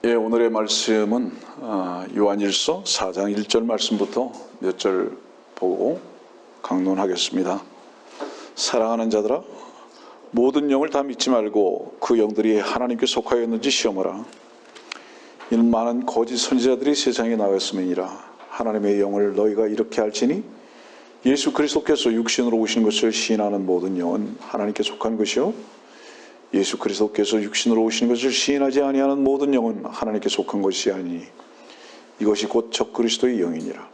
예, 오늘의 말씀은 요한일서 4장 1절 말씀부터 몇 절 보고 강론하겠습니다. 사랑하는 자들아, 모든 영을 다 믿지 말고 그 영들이 하나님께 속하였는지 시험하라. 이는 많은 거짓 선지자들이 세상에 나왔음이니라. 하나님의 영을 너희가 이렇게 알지니 예수 그리스도께서 육신으로 오신 것을 시인하는 모든 영은 하나님께 속한 것이요, 예수 그리스도께서 육신으로 오신 것을 시인하지 아니하는 모든 영은 하나님께 속한 것이 아니니 이것이 곧 적그리스도의 영이니라.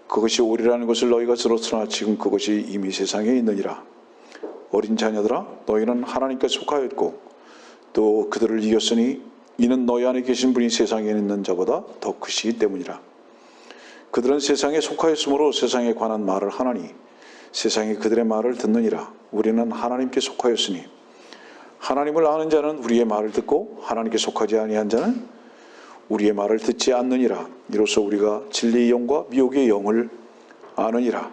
그것이 오리라는 것을 너희가 들었으나 지금 그것이 이미 세상에 있느니라. 어린 자녀들아, 너희는 하나님께 속하였고 또 그들을 이겼으니 이는 너희 안에 계신 분이 세상에 있는 자보다 더 크시기 때문이라. 그들은 세상에 속하였으므로 세상에 관한 말을 하나니 세상이 그들의 말을 듣느니라. 우리는 하나님께 속하였으니 하나님을 아는 자는 우리의 말을 듣고 하나님께 속하지 아니한 자는 우리의 말을 듣지 않느니라. 이로써 우리가 진리의 영과 미혹의 영을 아느니라.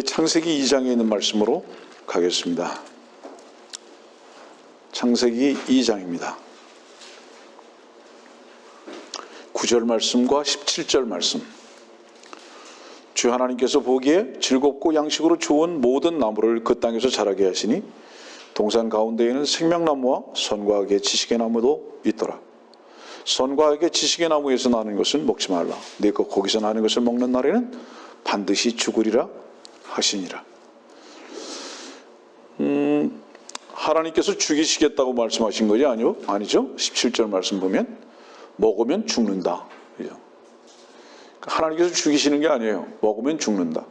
창세기 2장에 있는 말씀으로 가겠습니다. 창세기 2장입니다. 9절 말씀과 17절 말씀. 주 하나님께서 보기에 즐겁고 양식으로 좋은 모든 나무를 그 땅에서 자라게 하시니 동산 가운데에는 생명나무와 선과 악의 지식의 나무도 있더라. 선과 악의 지식의 나무에서 나는 것은 먹지 말라. 네가 거기서 나는 것을 먹는 날에는 반드시 죽으리라 하시니라. 하나님께서 죽이시겠다고 말씀하신 것이 아니죠. 17절 말씀 보면 먹으면 죽는다. 하나님께서 죽이시는 게 아니에요. 먹으면 죽는다.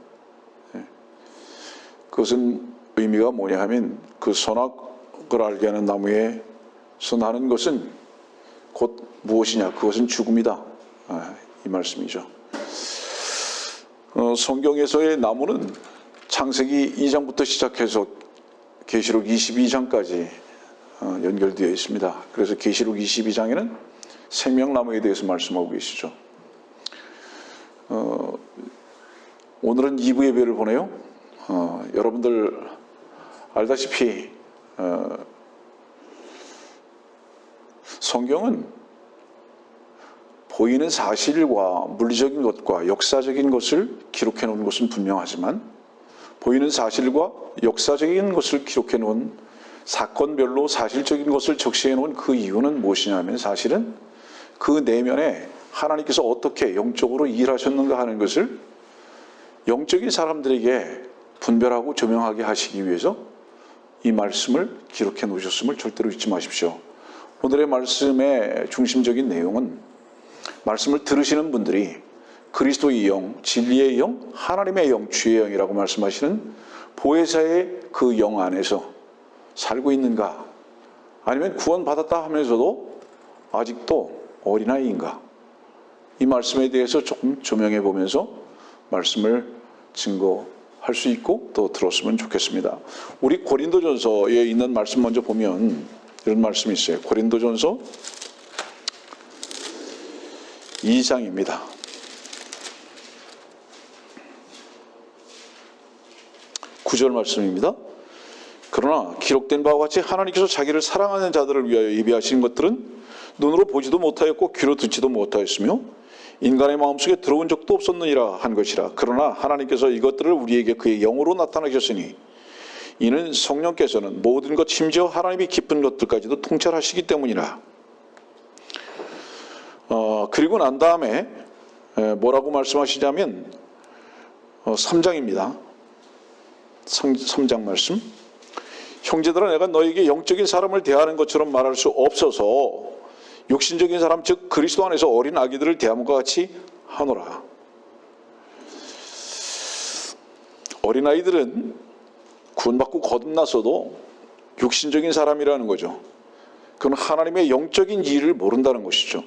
그것은 의미가 뭐냐 하면 그 선악을 알게 하는 나무에서 나는 것은 곧 무엇이냐? 그것은 죽음이다. 이 말씀이죠. 성경에서의 나무는 창세기 2장부터 시작해서 계시록 22장까지 연결되어 있습니다. 그래서 계시록 22장에는 생명나무에 대해서 말씀하고 계시죠. 오늘은 2부 예배를 보내요. 여러분들 알다시피 성경은 보이는 사실과 물리적인 것과 역사적인 것을 기록해 놓은 것은 분명하지만 보이는 사실과 역사적인 것을 기록해 놓은 사건별로 사실적인 것을 적시해 놓은 그 이유는 무엇이냐면 사실은 그 내면에 하나님께서 어떻게 영적으로 일하셨는가 하는 것을 영적인 사람들에게 분별하고 조명하게 하시기 위해서 이 말씀을 기록해 놓으셨음을 절대로 잊지 마십시오. 오늘의 말씀의 중심적인 내용은 말씀을 들으시는 분들이 그리스도의 영, 진리의 영, 하나님의 영, 주의 영이라고 말씀하시는 보혜사의 그 영 안에서 살고 있는가, 아니면 구원받았다 하면서도 아직도 어린아이인가, 이 말씀에 대해서 조금 조명해 보면서 말씀을 증거할 수 있고 또 들었으면 좋겠습니다. 우리 고린도전서에 있는 말씀 먼저 보면 이런 말씀이 있어요. 고린도전서 2장입니다. 9절 말씀입니다. 그러나 기록된 바와 같이 하나님께서 자기를 사랑하는 자들을 위하여 예비하신 것들은 눈으로 보지도 못하였고 귀로 듣지도 못하였으며 인간의 마음속에 들어온 적도 없었느니라 한 것이라. 그러나 하나님께서 이것들을 우리에게 그의 영으로 나타내셨으니 이는 성령께서는 모든 것 심지어 하나님이 깊은 것들까지도 통찰하시기 때문이라. 그리고 난 다음에 뭐라고 말씀하시냐면 3장입니다. 3장 말씀. 형제들아, 내가 너에게 영적인 사람을 대하는 것처럼 말할 수 없어서 육신적인 사람 즉 그리스도 안에서 어린 아기들을 대함과 같이 하노라. 어린아이들은 구원받고 거듭나서도 육신적인 사람이라는 거죠. 그건 하나님의 영적인 일을 모른다는 것이죠.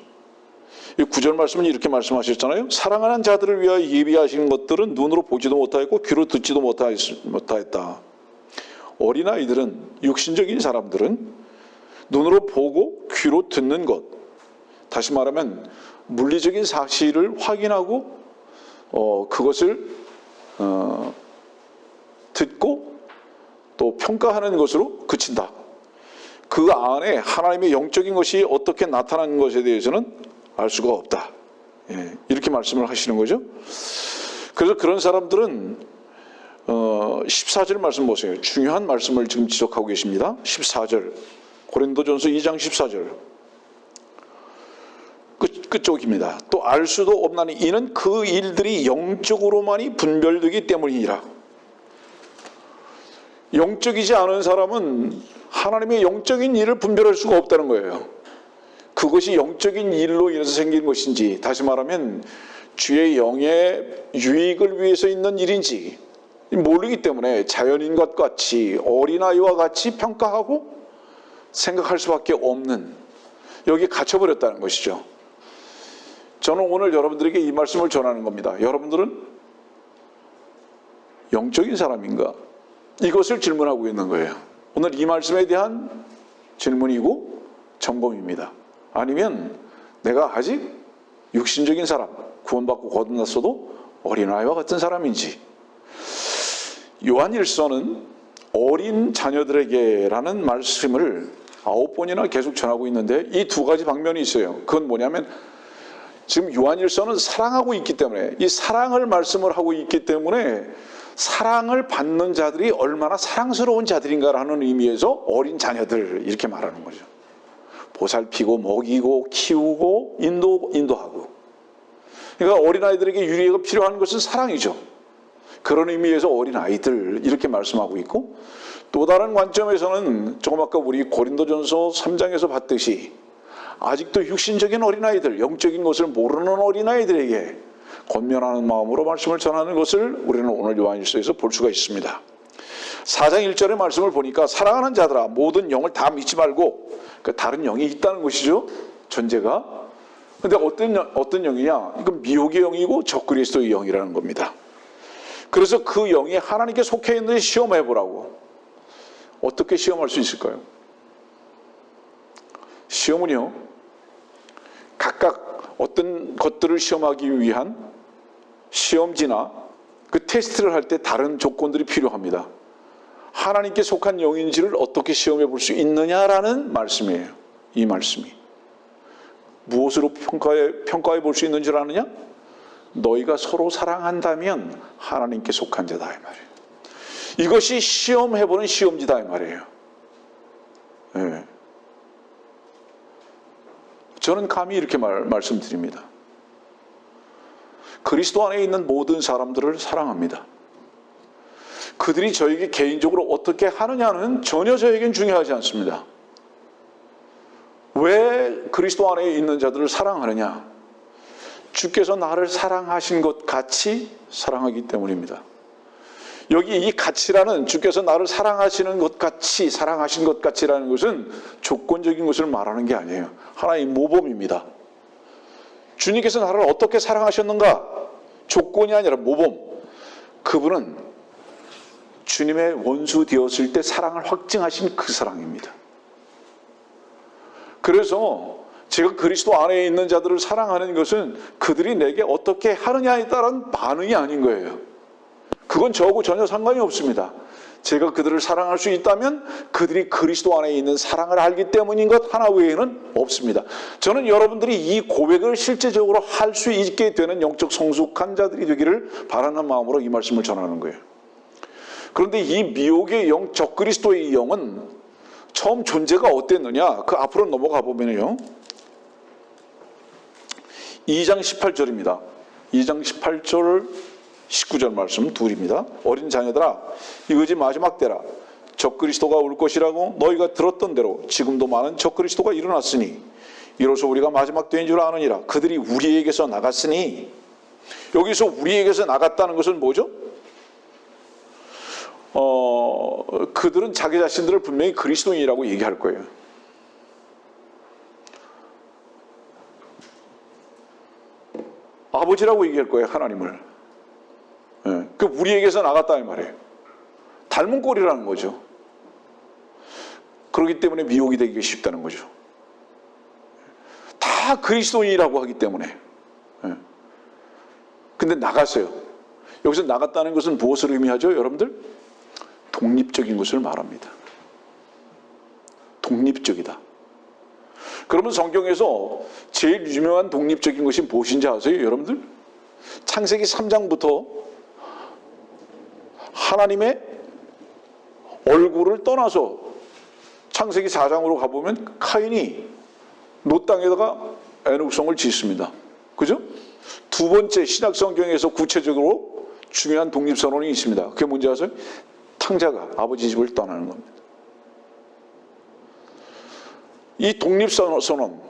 이 9절 말씀은 이렇게 말씀하셨잖아요. 사랑하는 자들을 위하여 예비하신 것들은 눈으로 보지도 못하였고 귀로 듣지도 못하였다. 어린아이들은, 육신적인 사람들은 눈으로 보고 귀로 듣는 것, 다시 말하면 물리적인 사실을 확인하고 그것을 듣고 또 평가하는 것으로 그친다. 그 안에 하나님의 영적인 것이 어떻게 나타나는 것에 대해서는 알 수가 없다. 이렇게 말씀을 하시는 거죠. 그래서 그런 사람들은 14절 말씀 보세요. 중요한 말씀을 지금 지적하고 계십니다. 14절 고린도전서 2장 14절 끝쪽입니다. 또 알 수도 없나니 이는 그 일들이 영적으로만이 분별되기 때문이니라. 영적이지 않은 사람은 하나님의 영적인 일을 분별할 수가 없다는 거예요. 그것이 영적인 일로 인해서 생긴 것인지, 다시 말하면 주의 영의 유익을 위해서 있는 일인지 모르기 때문에 자연인과 같이 어린아이와 같이 평가하고 생각할 수밖에 없는, 여기에 갇혀버렸다는 것이죠. 저는 오늘 여러분들에게 이 말씀을 전하는 겁니다. 여러분들은 영적인 사람인가? 이것을 질문하고 있는 거예요. 오늘 이 말씀에 대한 질문이고 점검입니다. 아니면 내가 아직 육신적인 사람, 구원받고 거듭났어도 어린아이와 같은 사람인지. 요한일서는 어린 자녀들에게라는 말씀을 9번이나 계속 전하고 있는데 이 두 가지 방면이 있어요. 그건 뭐냐면 지금 요한일서는 사랑하고 있기 때문에, 이 사랑을 말씀을 하고 있기 때문에 사랑을 받는 자들이 얼마나 사랑스러운 자들인가라는 의미에서 어린 자녀들 이렇게 말하는 거죠. 보살피고 먹이고 키우고 인도하고. 그러니까 어린아이들에게 유리가 필요한 것은 사랑이죠. 그런 의미에서 어린아이들 이렇게 말씀하고 있고, 또 다른 관점에서는 조금 아까 우리 고린도전서 3장에서 봤듯이 아직도 육신적인 어린아이들, 영적인 것을 모르는 어린아이들에게 권면하는 마음으로 말씀을 전하는 것을 우리는 오늘 요한일서에서 볼 수가 있습니다. 4장 1절의 말씀을 보니까 사랑하는 자들아 모든 영을 다 믿지 말고, 그러니까 다른 영이 있다는 것이죠. 존재가. 근데 어떤 영이냐? 이건 미혹의 영이고 적그리스도의 영이라는 겁니다. 그래서 그 영이 하나님께 속해 있는지 시험해 보라고. 어떻게 시험할 수 있을까요? 시험은요, 각각 어떤 것들을 시험하기 위한 시험지나 그 테스트를 할 때 다른 조건들이 필요합니다. 하나님께 속한 영인지를 어떻게 시험해 볼 수 있느냐라는 말씀이에요. 이 말씀이. 무엇으로 평가해 볼 수 있는 줄 아느냐? 너희가 서로 사랑한다면 하나님께 속한 자다 이 말이에요. 이것이 시험해보는 시험지다 이 말이에요. 네. 저는 감히 이렇게 말씀드립니다. 그리스도 안에 있는 모든 사람들을 사랑합니다. 그들이 저에게 개인적으로 어떻게 하느냐는 전혀 저에겐 중요하지 않습니다. 왜 그리스도 안에 있는 자들을 사랑하느냐? 주께서 나를 사랑하신 것 같이 사랑하기 때문입니다. 여기 이 같이라는, 주께서 나를 사랑하시는 것 같이, 사랑하신 것 같이라는 것은 조건적인 것을 말하는 게 아니에요. 하나의 모범입니다. 주님께서 나를 어떻게 사랑하셨는가? 조건이 아니라 모범. 그분은 주님의 원수 되었을 때 사랑을 확증하신 그 사랑입니다. 그래서 제가 그리스도 안에 있는 자들을 사랑하는 것은 그들이 내게 어떻게 하느냐에 따른 반응이 아닌 거예요. 그건 저하고 전혀 상관이 없습니다. 제가 그들을 사랑할 수 있다면 그들이 그리스도 안에 있는 사랑을 알기 때문인 것 하나 외에는 없습니다. 저는 여러분들이 이 고백을 실제적으로 할 수 있게 되는 영적 성숙한 자들이 되기를 바라는 마음으로 이 말씀을 전하는 거예요. 그런데 이 미혹의 영, 적그리스도의 영은 처음 존재가 어땠느냐? 그 앞으로 넘어가 보면요, 2장 18절입니다. 2장 18절 19절 말씀 둘입니다. 어린 자녀들아 이것이 마지막 때라. 적그리스도가 올 것이라고 너희가 들었던 대로 지금도 많은 적그리스도가 일어났으니 이로써 우리가 마지막 때인 줄 아느니라. 그들이 우리에게서 나갔으니, 여기서 우리에게서 나갔다는 것은 뭐죠? 그들은 자기 자신들을 분명히 그리스도인이라고 얘기할 거예요. 아버지라고 얘기할 거예요, 하나님을. 그 우리에게서 나갔다 이 말이에요. 닮은 꼴이라는 거죠. 그렇기 때문에 미혹이 되기 쉽다는 거죠. 다 그리스도인이라고 하기 때문에. 근데 나갔어요. 여기서 나갔다는 것은 무엇을 의미하죠, 여러분들? 독립적인 것을 말합니다. 독립적이다. 그러면 성경에서 제일 유명한 독립적인 것이 무엇인지 아세요, 여러분들? 창세기 3장부터 하나님의 얼굴을 떠나서 창세기 4장으로 가보면 카인이 노 땅에다가 에녹성을 짓습니다. 그죠? 두 번째 신약 성경에서 구체적으로 중요한 독립선언이 있습니다. 그게 뭔지 아세요? 탕자가 아버지 집을 떠나는 겁니다. 이 독립선언,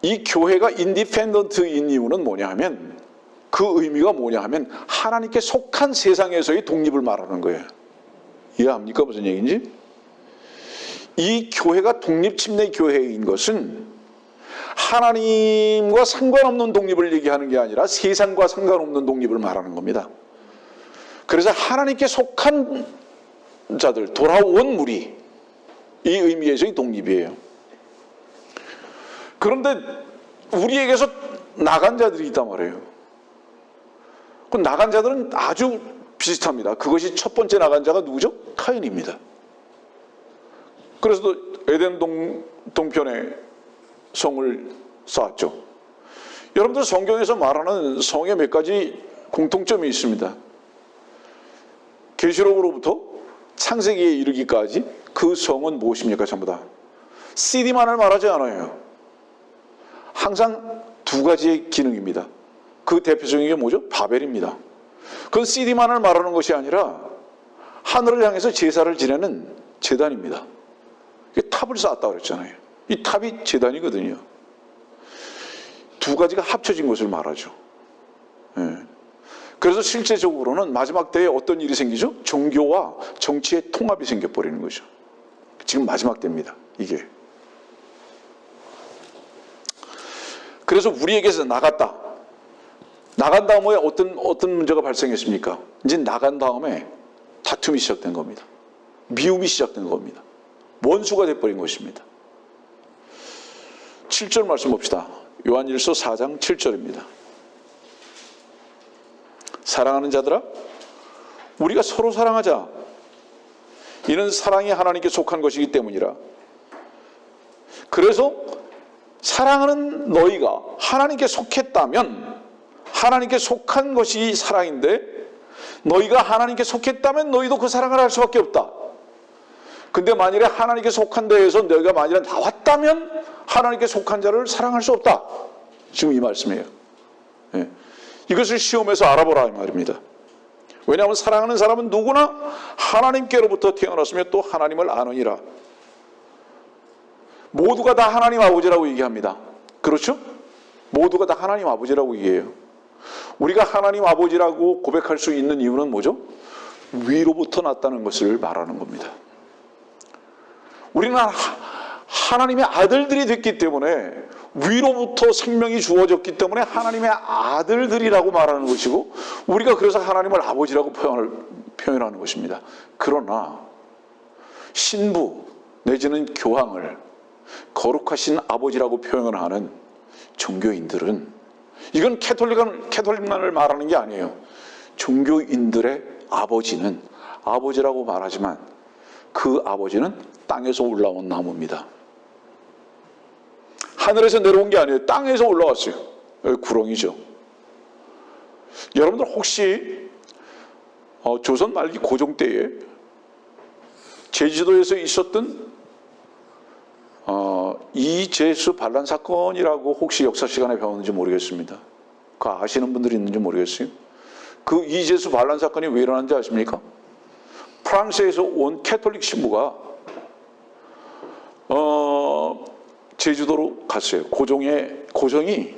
이 교회가 인디펜던트인 이유는 뭐냐 하면, 그 의미가 뭐냐 하면 하나님께 속한 세상에서의 독립을 말하는 거예요. 이해합니까? 무슨 얘기인지? 이 교회가 독립침례 교회인 것은 하나님과 상관없는 독립을 얘기하는 게 아니라 세상과 상관없는 독립을 말하는 겁니다. 그래서 하나님께 속한 자들, 돌아온 무리, 이 의미에서의 독립이에요. 그런데 우리에게서 나간 자들이 있단 말이에요. 그 나간 자들은 아주 비슷합니다. 그것이 첫 번째 나간 자가 누구죠? 카인입니다. 그래서 에덴 동편에 성을 쌓았죠. 여러분들 성경에서 말하는 성에 몇 가지 공통점이 있습니다. 계시록으로부터 창세기에 이르기까지 그 성은 무엇입니까? 전부 다 CD만을 말하지 않아요. 항상 두 가지의 기능입니다. 그 대표적인 게 뭐죠? 바벨입니다. 그건 CD만을 말하는 것이 아니라 하늘을 향해서 제사를 지내는 제단입니다. 탑을 쌓았다고 그랬잖아요. 이 탑이 제단이거든요. 두 가지가 합쳐진 것을 말하죠. 예. 그래서 실제적으로는 마지막 때에 어떤 일이 생기죠? 종교와 정치의 통합이 생겨버리는 거죠. 지금 마지막 때입니다. 이게. 그래서 우리에게서 나갔다. 나간 다음에 어떤 문제가 발생했습니까? 이제 나간 다음에 다툼이 시작된 겁니다. 미움이 시작된 겁니다. 원수가 돼버린 것입니다. 7절 말씀 봅시다. 요한일서 4장 7절입니다. 사랑하는 자들아, 우리가 서로 사랑하자. 이는 사랑이 하나님께 속한 것이기 때문이라. 그래서 사랑하는 너희가 하나님께 속했다면, 하나님께 속한 것이 사랑인데, 너희가 하나님께 속했다면 너희도 그 사랑을 할 수밖에 없다. 근데 만일에 하나님께 속한 데에서 너희가 만일에 나왔다면 하나님께 속한 자를 사랑할 수 없다. 지금 이 말씀이에요. 예. 이것을 시험해서 알아보라 이 말입니다. 왜냐하면 사랑하는 사람은 누구나 하나님께로부터 태어났으며 또 하나님을 아느니라. 모두가 다 하나님 아버지라고 얘기합니다. 그렇죠? 모두가 다 하나님 아버지라고 얘기해요. 우리가 하나님 아버지라고 고백할 수 있는 이유는 뭐죠? 위로부터 났다는 것을 말하는 겁니다. 우리는 하나님의 아들들이 됐기 때문에, 위로부터 생명이 주어졌기 때문에 하나님의 아들들이라고 말하는 것이고, 우리가 그래서 하나님을 아버지라고 표현하는 것입니다. 그러나 신부 내지는 교황을 거룩하신 아버지라고 표현하는 종교인들은, 이건 캐톨릭만을 말하는 게 아니에요. 종교인들의 아버지는 아버지라고 말하지만 그 아버지는 땅에서 올라온 나무입니다. 하늘에서 내려온 게 아니에요. 땅에서 올라왔어요. 구렁이죠. 여러분들 혹시 조선 말기 고종 때에 제주도에서 있었던 이재수 반란 사건이라고 혹시 역사 시간에 배웠는지 모르겠습니다. 그거 아시는 분들이 있는지 모르겠어요. 그 이재수 반란 사건이 왜 일어났는지 아십니까? 프랑스에서 온 캐톨릭 신부가 제주도로 갔어요. 고종이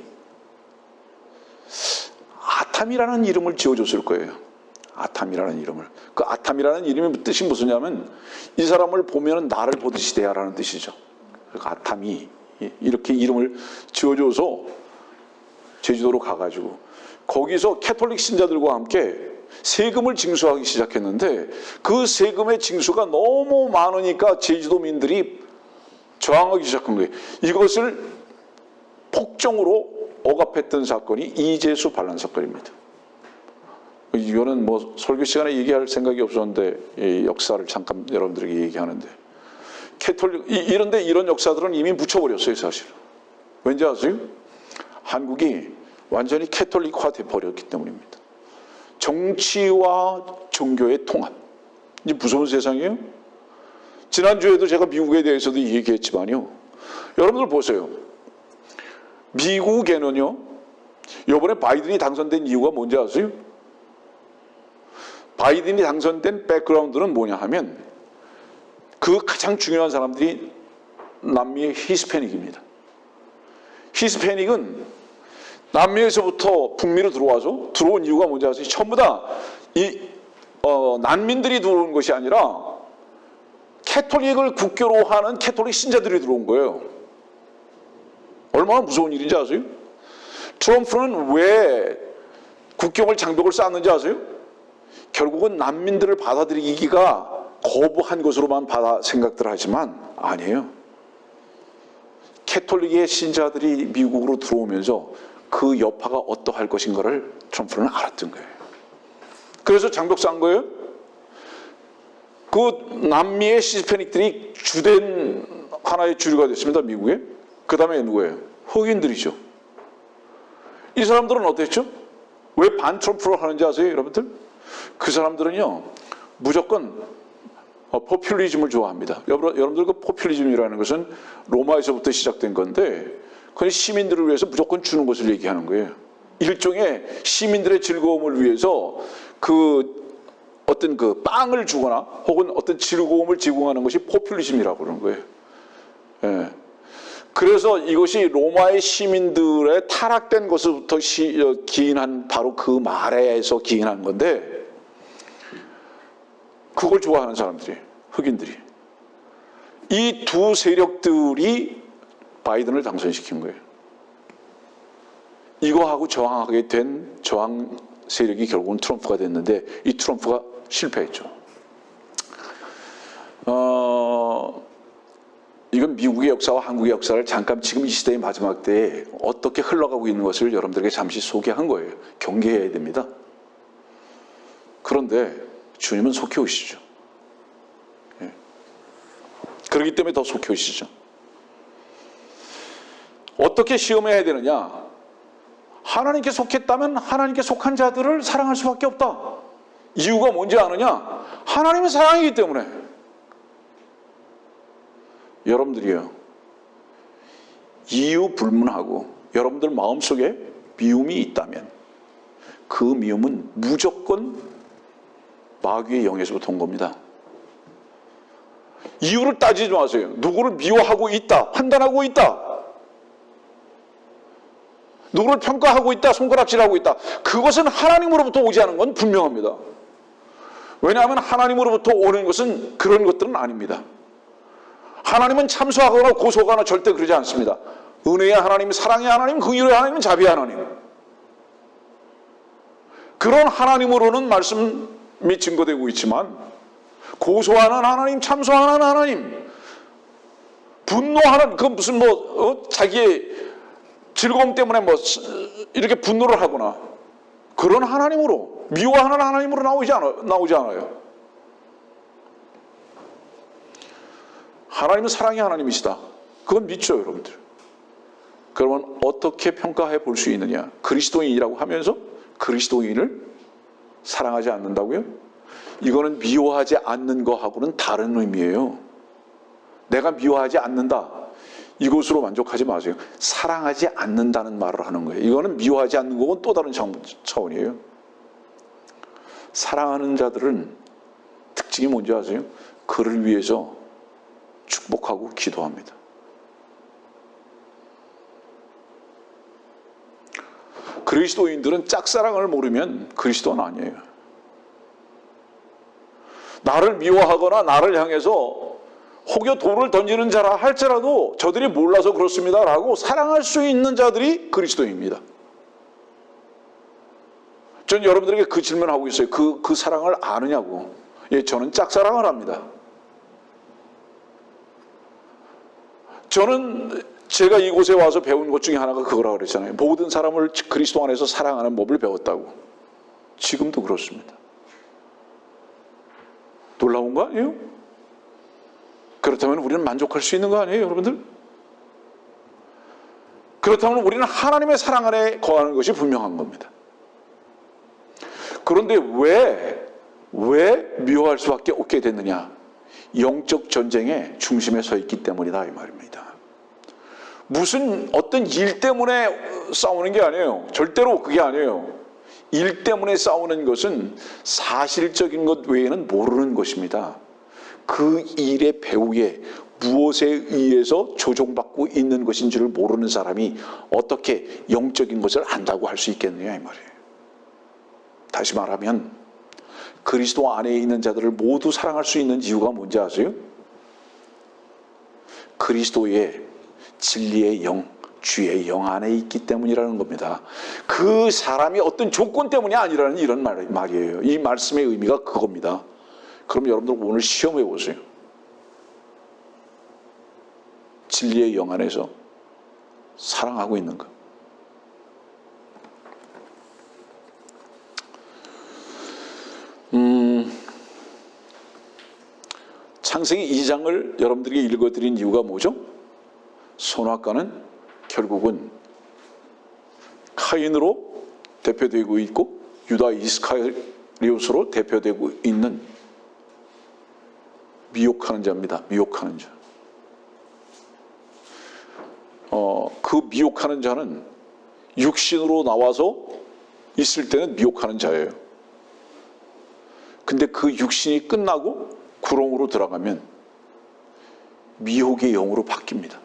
아탐이라는 이름을 지어줬을 거예요. 아탐이라는 이름을. 그 아탐이라는 이름의 뜻이 무엇이냐면, 이 사람을 보면 나를 보듯이 대하라는 뜻이죠. 그러니까 아탐이 이렇게 이름을 지어줘서 제주도로 가가지고 거기서 캐톨릭 신자들과 함께 세금을 징수하기 시작했는데, 그 세금의 징수가 너무 많으니까 제주도민들이 저항하기 시작한 거예요. 이것을 폭정으로 억압했던 사건이 이재수 반란 사건입니다. 이거는 설교 시간에 얘기할 생각이 없었는데 역사를 잠깐 여러분들에게 얘기하는데, 캐톨릭 이런데 이런 역사들은 이미 묻혀버렸어요, 사실은. 왠지 아세요? 한국이 완전히 캐톨릭화 돼버렸기 때문입니다. 정치와 종교의 통합. 이제 무서운 세상이에요. 지난주에도 제가 미국에 대해서도 얘기했지만요. 여러분들 보세요. 미국에는요, 이번에 바이든이 당선된 이유가 뭔지 아세요? 바이든이 당선된 백그라운드는 뭐냐 하면 그 가장 중요한 사람들이 남미의 히스패닉입니다. 히스패닉은 남미에서부터 북미로 들어온 이유가 뭔지 아세요? 전부 다 난민들이 들어온 것이 아니라 캐톨릭을 국교로 하는 캐톨릭 신자들이 들어온 거예요. 얼마나 무서운 일인지 아세요? 트럼프는 왜 국경을 장벽을 쌓았는지 아세요? 결국은 난민들을 받아들이기가 거부한 것으로만 생각들 하지만 아니에요. 캐톨릭의 신자들이 미국으로 들어오면서 그 여파가 어떠할 것인가를 트럼프는 알았던 거예요. 그래서 장벽 쌓은 거예요. 그 남미의 히스패닉들이 주된 하나의 주류가 됐습니다, 미국에. 그 다음에 누구예요? 흑인들이죠. 이 사람들은 어땠죠? 왜 반 트럼프를 하는지 아세요, 여러분들? 그 사람들은요, 무조건 포퓰리즘을 좋아합니다. 여러분들 그 포퓰리즘이라는 것은 로마에서부터 시작된 건데, 그건 시민들을 위해서 무조건 주는 것을 얘기하는 거예요. 일종의 시민들의 즐거움을 위해서 어떤 빵을 주거나 혹은 어떤 즐거움을 제공하는 것이 포퓰리즘이라고 그러는 거예요. 예. 그래서 이것이 로마의 시민들의 타락된 것부터 기인한 바로 그 말에서 기인한 건데, 그걸 좋아하는 사람들이, 흑인들이. 이 두 세력들이 바이든을 당선시킨 거예요. 이거하고 저항하게 된 저항 세력이 결국은 트럼프가 됐는데, 이 트럼프가 실패했죠. 이건 미국의 역사와 한국의 역사를 잠깐 지금 이 시대의 마지막 때에 어떻게 흘러가고 있는 것을 여러분들에게 잠시 소개한 거예요. 경계해야 됩니다. 그런데 주님은 속히 오시죠. 예. 그렇기 때문에 더 속히 오시죠. 어떻게 시험해야 되느냐? 하나님께 속했다면 하나님께 속한 자들을 사랑할 수밖에 없다. 이유가 뭔지 아느냐? 하나님은 사랑이기 때문에. 여러분들이요, 이유 불문하고 여러분들 마음속에 미움이 있다면 그 미움은 무조건 마귀의 영에서부터 온 겁니다. 이유를 따지지 마세요. 누구를 미워하고 있다, 판단하고 있다, 누구를 평가하고 있다, 손가락질하고 있다, 그것은 하나님으로부터 오지 않은 건 분명합니다. 왜냐하면 하나님으로부터 오는 것은 그런 것들은 아닙니다. 하나님은 참소하거나 고소하거나 절대 그러지 않습니다. 은혜의 하나님, 사랑의 하나님, 긍휼의 하나님, 자비의 하나님. 그런 하나님으로는 말씀이 증거되고 있지만, 고소하는 하나님, 참소하는 하나님, 분노하는, 그 무슨 자기의 즐거움 때문에 이렇게 분노를 하거나, 그런 하나님으로, 미워하는 하나님으로 나오지 않아요. 하나님은 사랑의 하나님이시다. 그건 믿죠, 여러분들. 그러면 어떻게 평가해 볼 수 있느냐? 그리스도인이라고 하면서 그리스도인을 사랑하지 않는다고요? 이거는 미워하지 않는 거하고는 다른 의미예요. 내가 미워하지 않는다, 이것으로 만족하지 마세요. 사랑하지 않는다는 말을 하는 거예요. 이거는 미워하지 않는 거고는 또 다른 차원이에요. 사랑하는 자들은 특징이 뭔지 아세요? 그를 위해서 축복하고 기도합니다. 그리스도인들은 짝사랑을 모르면 그리스도는 아니에요. 나를 미워하거나 나를 향해서 혹여 돌을 던지는 자라 할지라도 저들이 몰라서 그렇습니다라고 사랑할 수 있는 자들이 그리스도입니다. 전 여러분들에게 그 질문하고 있어요. 그 사랑을 아느냐고. 예, 저는 짝사랑을 합니다. 저는 제가 이곳에 와서 배운 것 중에 하나가 그거라고 그랬잖아요. 모든 사람을 그리스도 안에서 사랑하는 법을 배웠다고. 지금도 그렇습니다. 놀라운 거 아니에요? 그렇다면 우리는 만족할 수 있는 거 아니에요, 여러분들? 그렇다면 우리는 하나님의 사랑 안에 거하는 것이 분명한 겁니다. 그런데 왜 미워할 수밖에 없게 됐느냐? 영적 전쟁의 중심에 서 있기 때문이다, 이 말입니다. 무슨 어떤 일 때문에 싸우는 게 아니에요. 절대로 그게 아니에요. 일 때문에 싸우는 것은 사실적인 것 외에는 모르는 것입니다. 그 일의 배후에 무엇에 의해서 조종받고 있는 것인지를 모르는 사람이 어떻게 영적인 것을 안다고 할 수 있겠느냐, 이 말이에요. 다시 말하면 그리스도 안에 있는 자들을 모두 사랑할 수 있는 이유가 뭔지 아세요? 그리스도의 진리의 영, 주의 영 안에 있기 때문이라는 겁니다. 그 사람이 어떤 조건 때문이 아니라는 이런 말이에요. 이 말씀의 의미가 그겁니다. 그럼 여러분들 오늘 시험해 보세요. 진리의 영 안에서 사랑하고 있는가? 창세기 2장을 여러분들에게 읽어드린 이유가 뭐죠? 선악과는 결국은 카인으로 대표되고 있고 유다 이스카리옷으로 대표되고 있는 미혹하는 자입니다. 미혹하는 자. 그 미혹하는 자는 육신으로 나와서 있을 때는 미혹하는 자예요. 근데 그 육신이 끝나고 구렁으로 들어가면 미혹의 영으로 바뀝니다.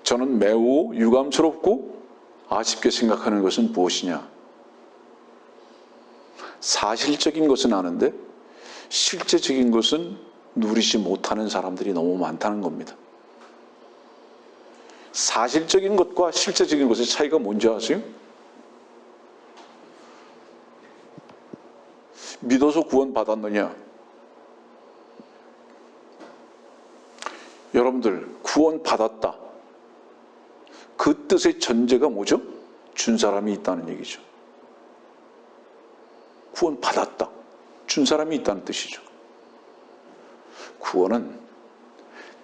저는 매우 유감스럽고 아쉽게 생각하는 것은 무엇이냐? 사실적인 것은 아는데 실제적인 것은 누리지 못하는 사람들이 너무 많다는 겁니다. 사실적인 것과 실제적인 것의 차이가 뭔지 아세요? 믿어서 구원받았느냐? 여러분들 구원받았다. 그 뜻의 전제가 뭐죠? 준 사람이 있다는 얘기죠. 구원받았다. 준 사람이 있다는 뜻이죠. 구원은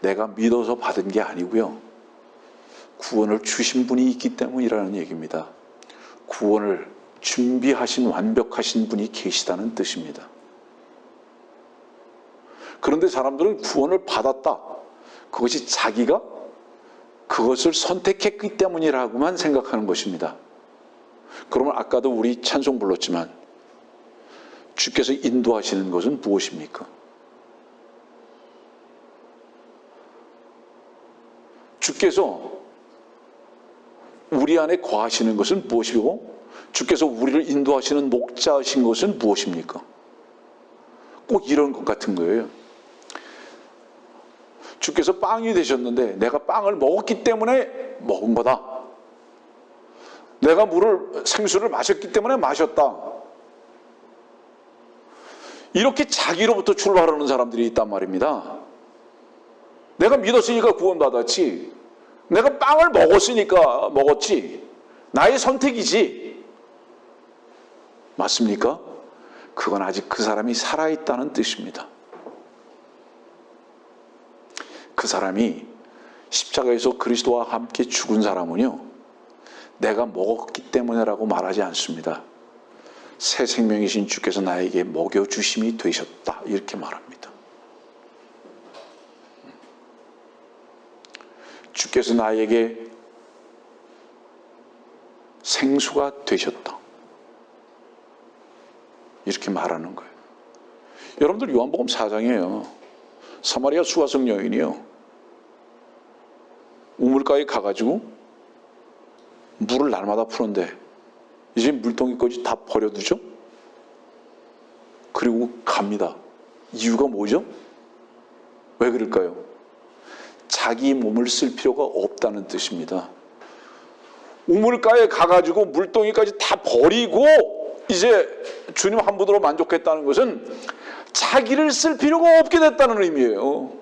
내가 믿어서 받은 게 아니고요. 구원을 주신 분이 있기 때문이라는 얘기입니다. 구원을 준비하신 완벽하신 분이 계시다는 뜻입니다. 그런데 사람들은 구원을 받았다. 그것이 자기가 그것을 선택했기 때문이라고만 생각하는 것입니다. 그러면 아까도 우리 찬송 불렀지만 주께서 인도하시는 것은 무엇입니까? 주께서 우리 안에 거하시는 것은 무엇이고 주께서 우리를 인도하시는 목자이신 것은 무엇입니까? 꼭 이런 것 같은 거예요. 주께서 빵이 되셨는데 내가 빵을 먹었기 때문에 먹은 거다. 내가 생수를 마셨기 때문에 마셨다. 이렇게 자기로부터 출발하는 사람들이 있단 말입니다. 내가 믿었으니까 구원받았지. 내가 빵을 먹었으니까 먹었지. 나의 선택이지. 맞습니까? 그건 아직 그 사람이 살아있다는 뜻입니다. 그 사람이 십자가에서 그리스도와 함께 죽은 사람은요, 내가 먹었기 때문에라고 말하지 않습니다. 새 생명이신 주께서 나에게 먹여주심이 되셨다. 이렇게 말합니다. 주께서 나에게 생수가 되셨다. 이렇게 말하는 거예요. 여러분들 요한복음 4장이에요. 사마리아 수가성 여인이요. 우물가에 가가지고 물을 날마다 푸는데 이제 물동이까지 다 버려두죠? 그리고 갑니다. 이유가 뭐죠? 왜 그럴까요? 자기 몸을 쓸 필요가 없다는 뜻입니다. 우물가에 가가지고 물동이까지 다 버리고 이제 주님 한 분으로 만족했다는 것은 자기를 쓸 필요가 없게 됐다는 의미예요.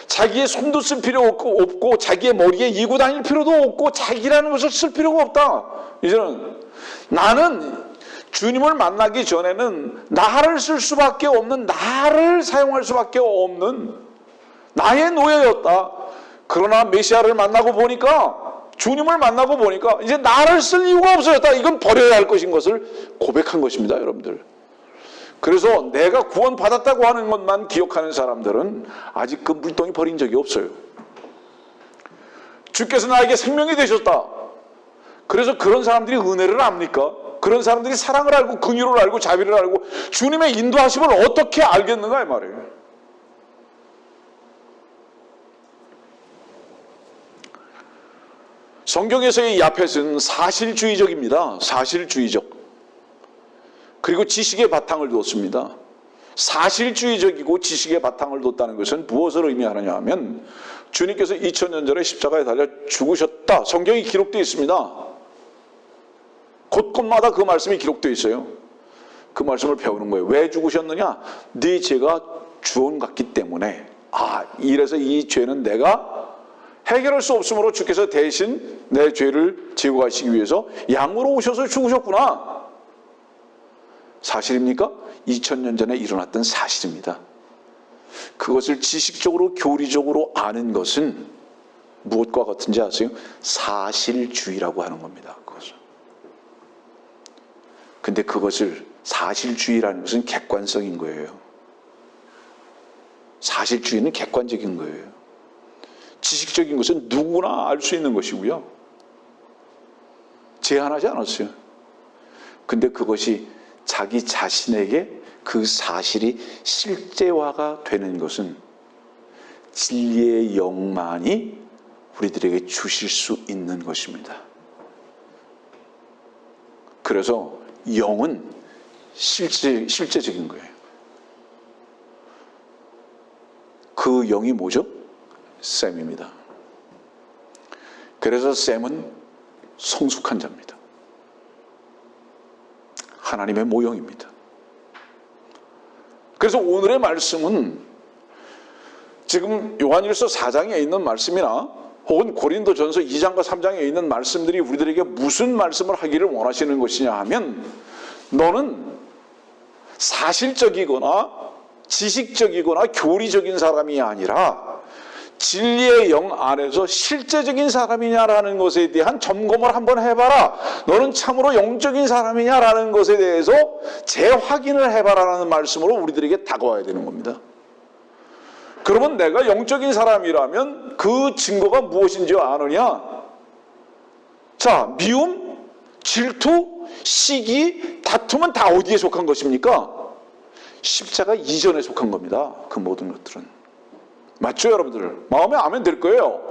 자기의 손도 쓸 필요 없고 자기의 머리에 이고 다닐 필요도 없고 자기라는 것을 쓸 필요가 없다. 이제는 나는 주님을 만나기 전에는 나를 쓸 수밖에 없는, 나를 사용할 수밖에 없는 나의 노예였다. 그러나 메시아를 만나고 보니까, 주님을 만나고 보니까 이제 나를 쓸 이유가 없어졌다. 이건 버려야 할 것인 것을 고백한 것입니다, 여러분들. 그래서 내가 구원받았다고 하는 것만 기억하는 사람들은 아직 그 물동이 버린 적이 없어요. 주께서 나에게 생명이 되셨다. 그래서 그런 사람들이 은혜를 압니까? 그런 사람들이 사랑을 알고 긍휼을 알고 자비를 알고 주님의 인도하심을 어떻게 알겠는가 이 말이에요. 성경에서의 야펫은 사실주의적입니다. 사실주의적. 그리고 지식의 바탕을 두었습니다. 사실주의적이고 지식의 바탕을 뒀다는 것은 무엇을 의미하느냐 하면 주님께서 2000년 전에 십자가에 달려 죽으셨다. 성경이 기록되어 있습니다. 곳곳마다 그 말씀이 기록되어 있어요. 그 말씀을 배우는 거예요. 왜 죽으셨느냐? 네 죄가 주원 같기 때문에. 이래서 이 죄는 내가 해결할 수 없으므로 주께서 대신 내 죄를 제거하시기 위해서 양으로 오셔서 죽으셨구나. 사실입니까? 2000년 전에 일어났던 사실입니다. 그것을 지식적으로 교리적으로 아는 것은 무엇과 같은지 아세요? 사실주의라고 하는 겁니다. 그것을. 근데 그것을 사실주의라는 것은 객관성인 거예요. 사실주의는 객관적인 거예요. 지식적인 것은 누구나 알 수 있는 것이고요. 제한하지 않았어요. 근데 그것이 자기 자신에게 그 사실이 실제화가 되는 것은 진리의 영만이 우리들에게 주실 수 있는 것입니다. 그래서 영은 실제적인 거예요. 그 영이 뭐죠? 샘입니다. 그래서 샘은 성숙한 자입니다. 하나님의 모형입니다. 그래서 오늘의 말씀은 지금 요한일서 4장에 있는 말씀이나 혹은 고린도전서 2장과 3장에 있는 말씀들이 우리들에게 무슨 말씀을 하기를 원하시는 것이냐 하면 너는 사실적이거나 지식적이거나 교리적인 사람이 아니라 진리의 영 안에서 실제적인 사람이냐라는 것에 대한 점검을 한번 해봐라. 너는 참으로 영적인 사람이냐라는 것에 대해서 재확인을 해봐라라는 말씀으로 우리들에게 다가와야 되는 겁니다. 그러면 내가 영적인 사람이라면 그 증거가 무엇인지 아느냐? 자, 미움, 질투, 시기, 다툼은 다 어디에 속한 것입니까? 십자가 이전에 속한 겁니다. 그 모든 것들은. 맞죠, 여러분들? 마음에 아멘 될 거예요.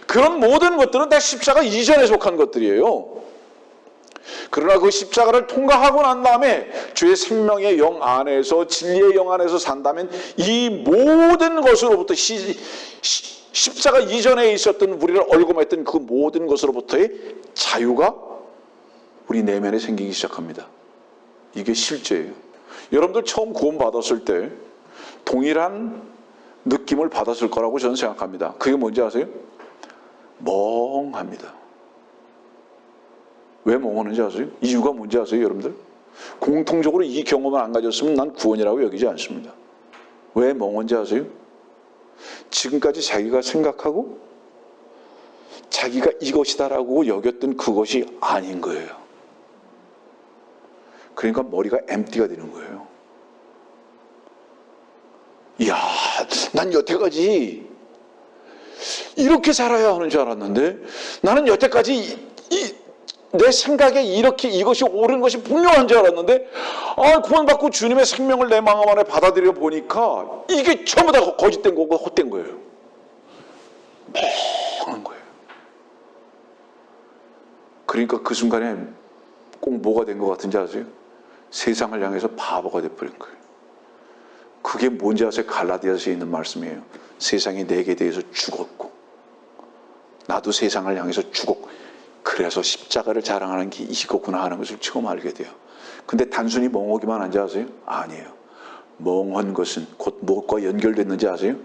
그런 모든 것들은 다 십자가 이전에 속한 것들이에요. 그러나 그 십자가를 통과하고 난 다음에 주의 생명의 영 안에서, 진리의 영 안에서 산다면 이 모든 것으로부터 십자가 이전에 있었던 우리를 얽어맸던 그 모든 것으로부터의 자유가 우리 내면에 생기기 시작합니다. 이게 실제예요. 여러분들 처음 구원 받았을 때 동일한 느낌을 받았을 거라고 저는 생각합니다. 그게 뭔지 아세요? 멍합니다. 왜 멍하는지 아세요? 이유가 뭔지 아세요, 여러분들? 공통적으로 이 경험을 안 가졌으면 난 구원이라고 여기지 않습니다. 왜 멍한지 아세요? 지금까지 자기가 생각하고 자기가 이것이다라고 여겼던 그것이 아닌 거예요. 그러니까 머리가 엠티가 되는 거예요. 이야, 난 여태까지 이렇게 살아야 하는 줄 알았는데 나는 여태까지 내 생각에 이렇게 이것이 옳은 것이 분명한 줄 알았는데 구원받고 주님의 생명을 내 마음 안에 받아들여 보니까 이게 전부 다 거짓된 거고 헛된 거예요. 멍한 거예요. 그러니까 그 순간에 꼭 뭐가 된 것 같은지 아세요? 세상을 향해서 바보가 돼버린 거예요. 그게 뭔지 아세요? 갈라디아서에 있는 말씀이에요. 세상이 내게 대해서 죽었고 나도 세상을 향해서 죽었고 그래서 십자가를 자랑하는 게 이거구나 하는 것을 처음 알게 돼요. 근데 단순히 멍하기만 한지 아세요? 아니에요. 멍한 것은 곧 무엇과 연결됐는지 아세요?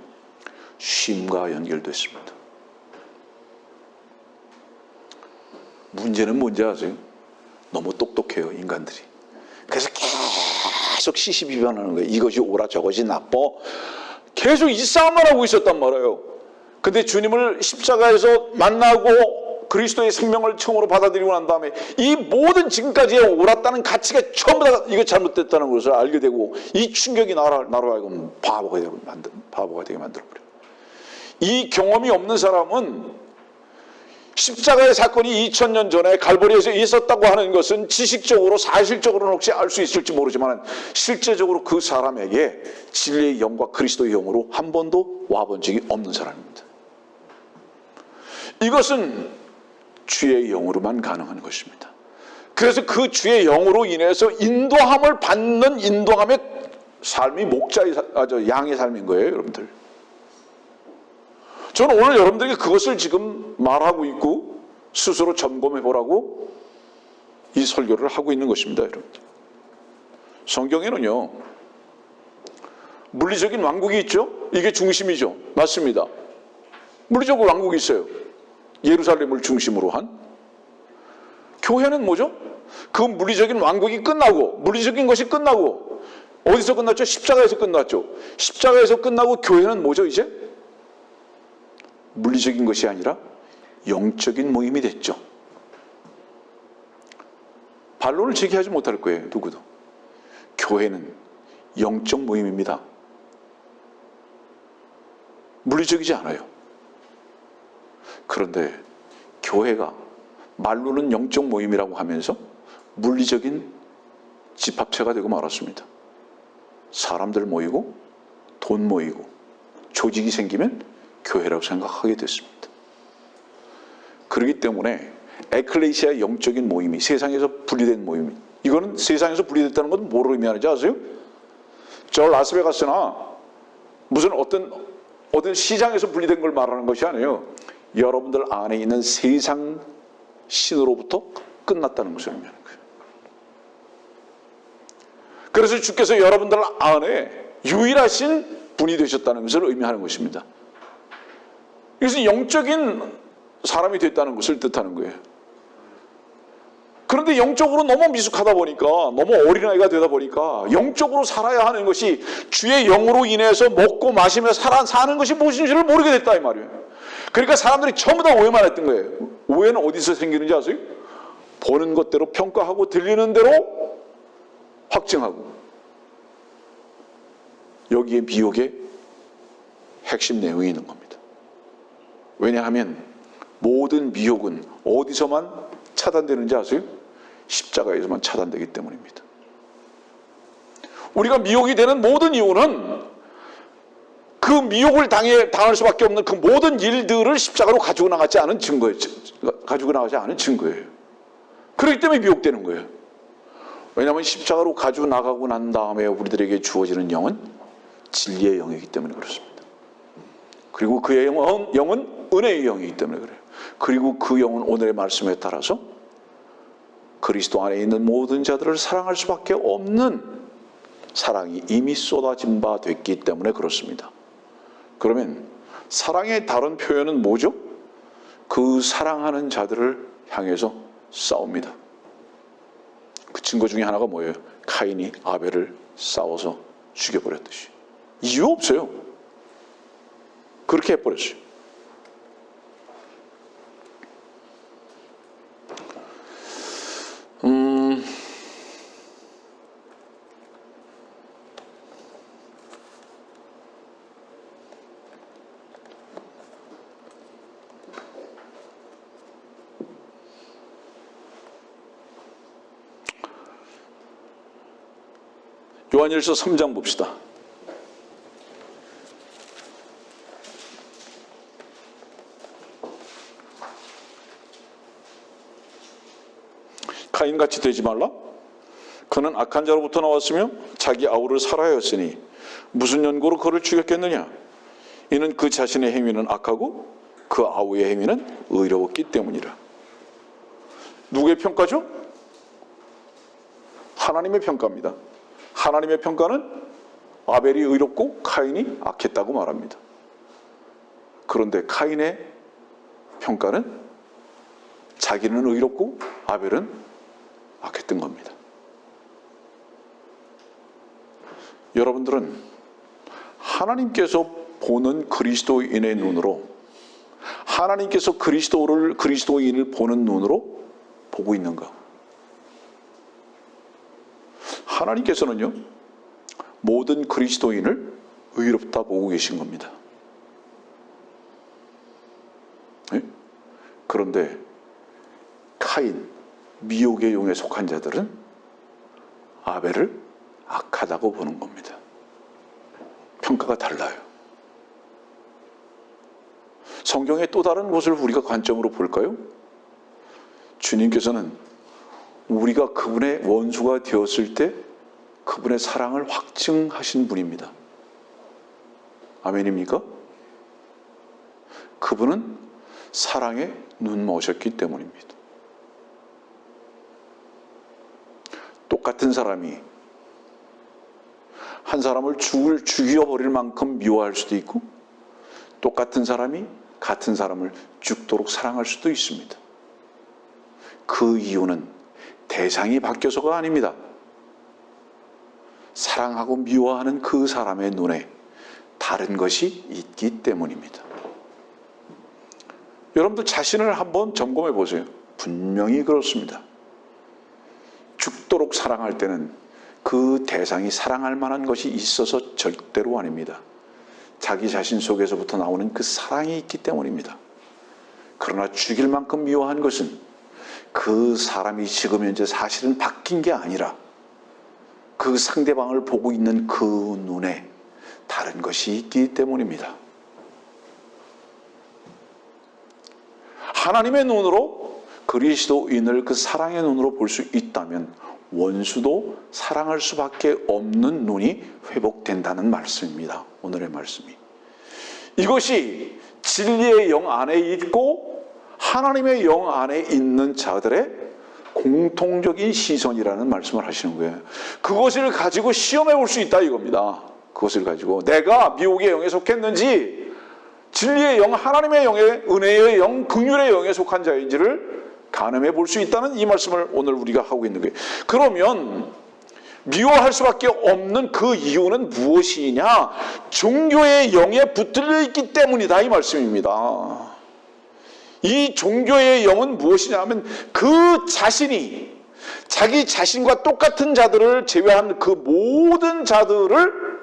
쉼과 연결됐습니다. 문제는 뭔지 아세요? 너무 똑똑해요, 인간들이. 그래서 계속 시시비비하는 거예요. 이것이 옳아 저것이 나빠. 계속 이 싸움만 하고 있었단 말이에요. 근데 주님을 십자가에서 만나고 그리스도의 생명을 처음으로 받아들이고 난 다음에 이 모든 지금까지의 옳았다는 가치가 전부 다 이거 잘못됐다는 것을 알게 되고 이 충격이 나로 하여금 바보가 되게 만들어버려요. 이 경험이 없는 사람은 십자가의 사건이 2000년 전에 갈보리에서 있었다고 하는 것은 지식적으로 사실적으로는 혹시 알 수 있을지 모르지만 실제적으로 그 사람에게 진리의 영과 그리스도의 영으로 한 번도 와본 적이 없는 사람입니다. 이것은 주의 영으로만 가능한 것입니다. 그래서 그 주의 영으로 인해서 인도함을 받는 인도함의 삶이 양의 삶인 거예요, 여러분들. 저는 오늘 여러분들에게 그것을 지금 말하고 있고 스스로 점검해 보라고 이 설교를 하고 있는 것입니다, 여러분들. 성경에는요, 물리적인 왕국이 있죠? 이게 중심이죠. 맞습니다. 물리적으로 왕국이 있어요. 예루살렘을 중심으로 한. 교회는 뭐죠? 그 물리적인 왕국이 끝나고, 물리적인 것이 끝나고, 어디서 끝났죠? 십자가에서 끝났죠. 십자가에서 끝나고 교회는 뭐죠, 이제? 물리적인 것이 아니라 영적인 모임이 됐죠. 반론을 제기하지 못할 거예요, 누구도. 교회는 영적 모임입니다. 물리적이지 않아요. 그런데 교회가 말로는 영적 모임이라고 하면서 물리적인 집합체가 되고 말았습니다. 사람들 모이고 돈 모이고 조직이 생기면 교회라고 생각하게 됐습니다. 그렇기 때문에 에클레시아의 영적인 모임이 세상에서 분리된 모임이, 이거는 세상에서 분리됐다는 건 뭐를 의미하는지 아세요? 저 라스베가스나 무슨 어떤 시장에서 분리된 걸 말하는 것이 아니에요. 여러분들 안에 있는 세상 신으로부터 끝났다는 것을 의미하는 거예요. 그래서 주께서 여러분들 안에 유일하신 분이 되셨다는 것을 의미하는 것입니다. 그래서 영적인 사람이 됐다는 것을 뜻하는 거예요. 그런데 영적으로 너무 미숙하다 보니까, 너무 어린아이가 되다 보니까 영적으로 살아야 하는 것이 주의 영으로 인해서 먹고 마시며 사는 것이 무엇인지를 모르게 됐다 이 말이에요. 그러니까 사람들이 전부 다 오해만 했던 거예요. 오해는 어디서 생기는지 아세요? 보는 것대로 평가하고 들리는 대로 확증하고. 여기에 미혹의 핵심 내용이 있는 겁니다. 왜냐하면 모든 미혹은 어디서만 차단되는지 아세요? 십자가에서만 차단되기 때문입니다. 우리가 미혹이 되는 모든 이유는 그 미혹을 당할 수밖에 없는 그 모든 일들을 십자가로 가지고 나가지 않은 증거예요. 그렇기 때문에 미혹되는 거예요. 왜냐하면 십자가로 가지고 나가고 난 다음에 우리들에게 주어지는 영은 진리의 영이기 때문에 그렇습니다. 그리고 그의 영은 은혜의 영이기 때문에 그래요. 그리고 그 영은 오늘의 말씀에 따라서 그리스도 안에 있는 모든 자들을 사랑할 수밖에 없는 사랑이 이미 쏟아진 바 됐기 때문에 그렇습니다. 그러면 사랑의 다른 표현은 뭐죠? 그 사랑하는 자들을 향해서 싸웁니다. 그 증거 중에 하나가 뭐예요? 카인이 아벨을 싸워서 죽여버렸듯이. 이유 없어요. 그렇게 해버렸어요. 요한일서 3장 봅시다. 카인같이 되지 말라. 그는 악한 자로부터 나왔으며 자기 아우를 살하였으니 무슨 연고로 그를 죽였겠느냐. 이는 그 자신의 행위는 악하고 그 아우의 행위는 의로웠기 때문이라. 누구의 평가죠? 하나님의 평가입니다. 하나님의 평가는 아벨이 의롭고 카인이 악했다고 말합니다. 그런데 카인의 평가는 자기는 의롭고 아벨은 악했던 겁니다. 여러분들은 하나님께서 보는 그리스도인의 눈으로, 하나님께서 그리스도인을 보는 눈으로 보고 있는가? 하나님께서는요, 모든 그리스도인을 의롭다 보고 계신 겁니다. 네? 그런데 카인, 미혹의 용에 속한 자들은 아벨을 악하다고 보는 겁니다. 평가가 달라요. 성경의 또 다른 곳을 우리가 관점으로 볼까요? 주님께서는 우리가 그분의 원수가 되었을 때 그분의 사랑을 확증하신 분입니다. 아멘입니까? 그분은 사랑에 눈머셨기 때문입니다. 똑같은 사람이 한 사람을 죽여버릴 만큼 미워할 수도 있고, 똑같은 사람이 같은 사람을 죽도록 사랑할 수도 있습니다. 그 이유는 대상이 바뀌어서가 아닙니다. 사랑하고 미워하는 그 사람의 눈에 다른 것이 있기 때문입니다. 여러분들 자신을 한번 점검해 보세요. 분명히 그렇습니다. 죽도록 사랑할 때는 그 대상이 사랑할 만한 것이 있어서 절대로 아닙니다. 자기 자신 속에서부터 나오는 그 사랑이 있기 때문입니다. 그러나 죽일 만큼 미워한 것은 그 사람이 지금 현재 사실은 바뀐 게 아니라 그 상대방을 보고 있는 그 눈에 다른 것이 있기 때문입니다. 하나님의 눈으로 그리스도인을 그 사랑의 눈으로 볼 수 있다면 원수도 사랑할 수밖에 없는 눈이 회복된다는 말씀입니다. 오늘의 말씀이. 이것이 진리의 영 안에 있고 하나님의 영 안에 있는 자들의 공통적인 시선이라는 말씀을 하시는 거예요. 그것을 가지고 시험해 볼 수 있다 이겁니다. 그것을 가지고 내가 미혹의 영에 속했는지 진리의 영, 하나님의 영의 은혜의 영, 긍휼의 영에 속한 자인지를 가늠해 볼 수 있다는 이 말씀을 오늘 우리가 하고 있는 거예요. 그러면 미워할 수밖에 없는 그 이유는 무엇이냐? 종교의 영에 붙들려 있기 때문이다 이 말씀입니다. 이 종교의 영은 무엇이냐 하면 그 자신이 자기 자신과 똑같은 자들을 제외한 그 모든 자들을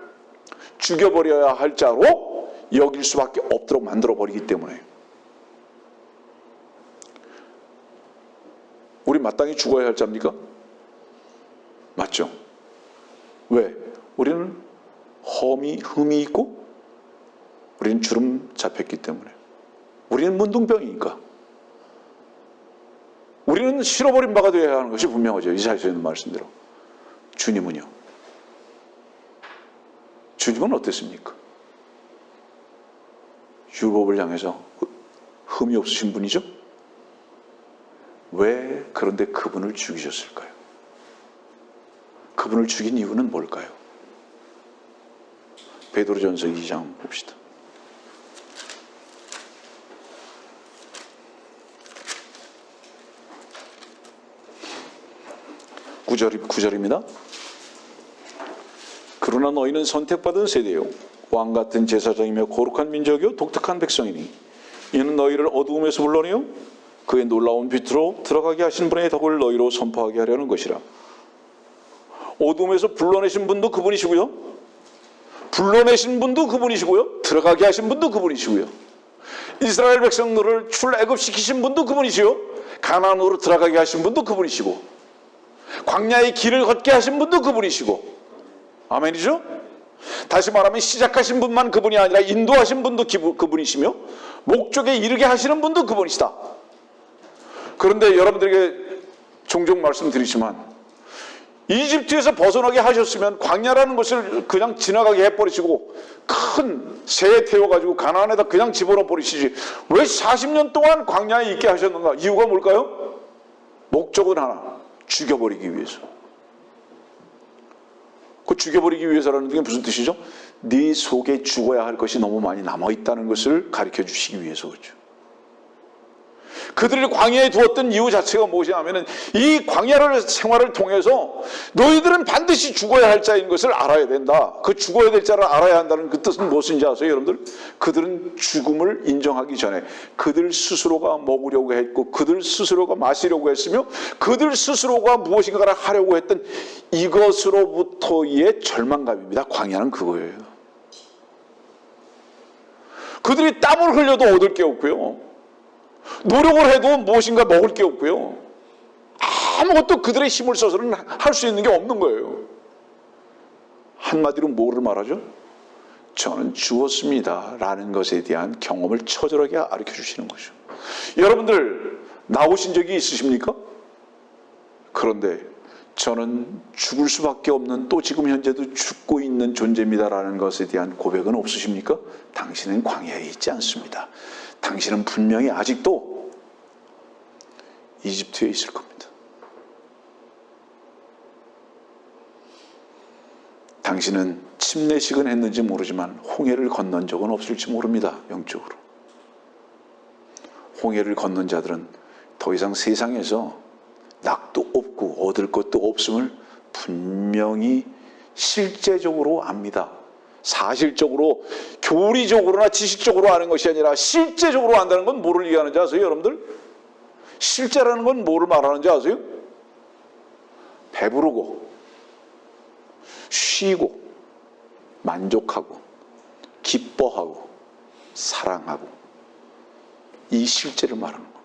죽여버려야 할 자로 여길 수밖에 없도록 만들어버리기 때문에 우리 마땅히 죽어야 할 자입니까? 맞죠? 왜? 우리는 흠이 있고 우리는 주름 잡혔기 때문에 우리는 문둥병이니까 우리는 실어버린 바가 되어야 하는 것이 분명하죠. 이사야서 있는 말씀대로. 주님은요? 주님은 어땠습니까? 율법을 향해서 흠이 없으신 분이죠? 왜 그런데 그분을 죽이셨을까요? 그분을 죽인 이유는 뭘까요? 베드로전서 2장 봅시다. 9절입니다. 그러나 너희는 선택받은 세대요 왕같은 제사장이며 거룩한 민족이요 독특한 백성이니 이는 너희를 어두움에서 불러내어 그의 놀라운 빛으로 들어가게 하신 분의 덕을 너희로 선포하게 하려는 것이라. 어두움에서 불러내신 분도 그분이시고요, 불러내신 분도 그분이시고요, 들어가게 하신 분도 그분이시고요, 이스라엘 백성들을 출애굽시키신 분도 그분이시요, 가나안으로 들어가게 하신 분도 그분이시고, 광야의 길을 걷게 하신 분도 그분이시고, 아멘이죠? 다시 말하면 시작하신 분만 그분이 아니라 인도하신 분도 그분이시며 목적에 이르게 하시는 분도 그분이시다. 그런데 여러분들에게 종종 말씀드리지만 이집트에서 벗어나게 하셨으면 광야라는 것을 그냥 지나가게 해버리시고 큰 새 태워가지고 가나안에다 그냥 집어넣어 버리시지 왜 40년 동안 광야에 있게 하셨는가? 이유가 뭘까요? 목적은 하나, 죽여버리기 위해서. 그 죽여버리기 위해서라는 게 무슨 뜻이죠? 네 속에 죽어야 할 것이 너무 많이 남아있다는 것을 가르쳐 주시기 위해서 그렇죠. 그들을 광야에 두었던 이유 자체가 무엇이냐면은 이 광야를 생활을 통해서 너희들은 반드시 죽어야 할 자인 것을 알아야 된다. 그 죽어야 될 자를 알아야 한다는 그 뜻은 무엇인지 아세요, 여러분들? 그들은 죽음을 인정하기 전에 그들 스스로가 먹으려고 했고 그들 스스로가 마시려고 했으며 그들 스스로가 무엇인가를 하려고 했던 이것으로부터의 절망감입니다. 광야는 그거예요. 그들이 땀을 흘려도 얻을 게 없고요. 노력을 해도 무엇인가 먹을 게 없고요. 아무것도 그들의 힘을 써서는 할 수 있는 게 없는 거예요. 한마디로 뭐를 말하죠? 저는 죽었습니다 라는 것에 대한 경험을 처절하게 가르쳐 주시는 거죠. 여러분들 나오신 적이 있으십니까? 그런데 저는 죽을 수밖에 없는, 또 지금 현재도 죽고 있는 존재입니다라는 것에 대한 고백은 없으십니까? 당신은 광야에 있지 않습니다. 당신은 분명히 아직도 이집트에 있을 겁니다. 당신은 침례식은 했는지 모르지만 홍해를 건넌 적은 없을지 모릅니다. 영적으로. 홍해를 건넌 자들은 더 이상 세상에서 낙도 없고 얻을 것도 없음을 분명히 실제적으로 압니다. 사실적으로 교리적으로나 지식적으로 아는 것이 아니라 실제적으로 안다는 건 뭐를 얘기하는지 아세요, 여러분들? 실제라는 건 뭐를 말하는지 아세요? 배부르고 쉬고 만족하고 기뻐하고 사랑하고 이 실제를 말하는 겁니다.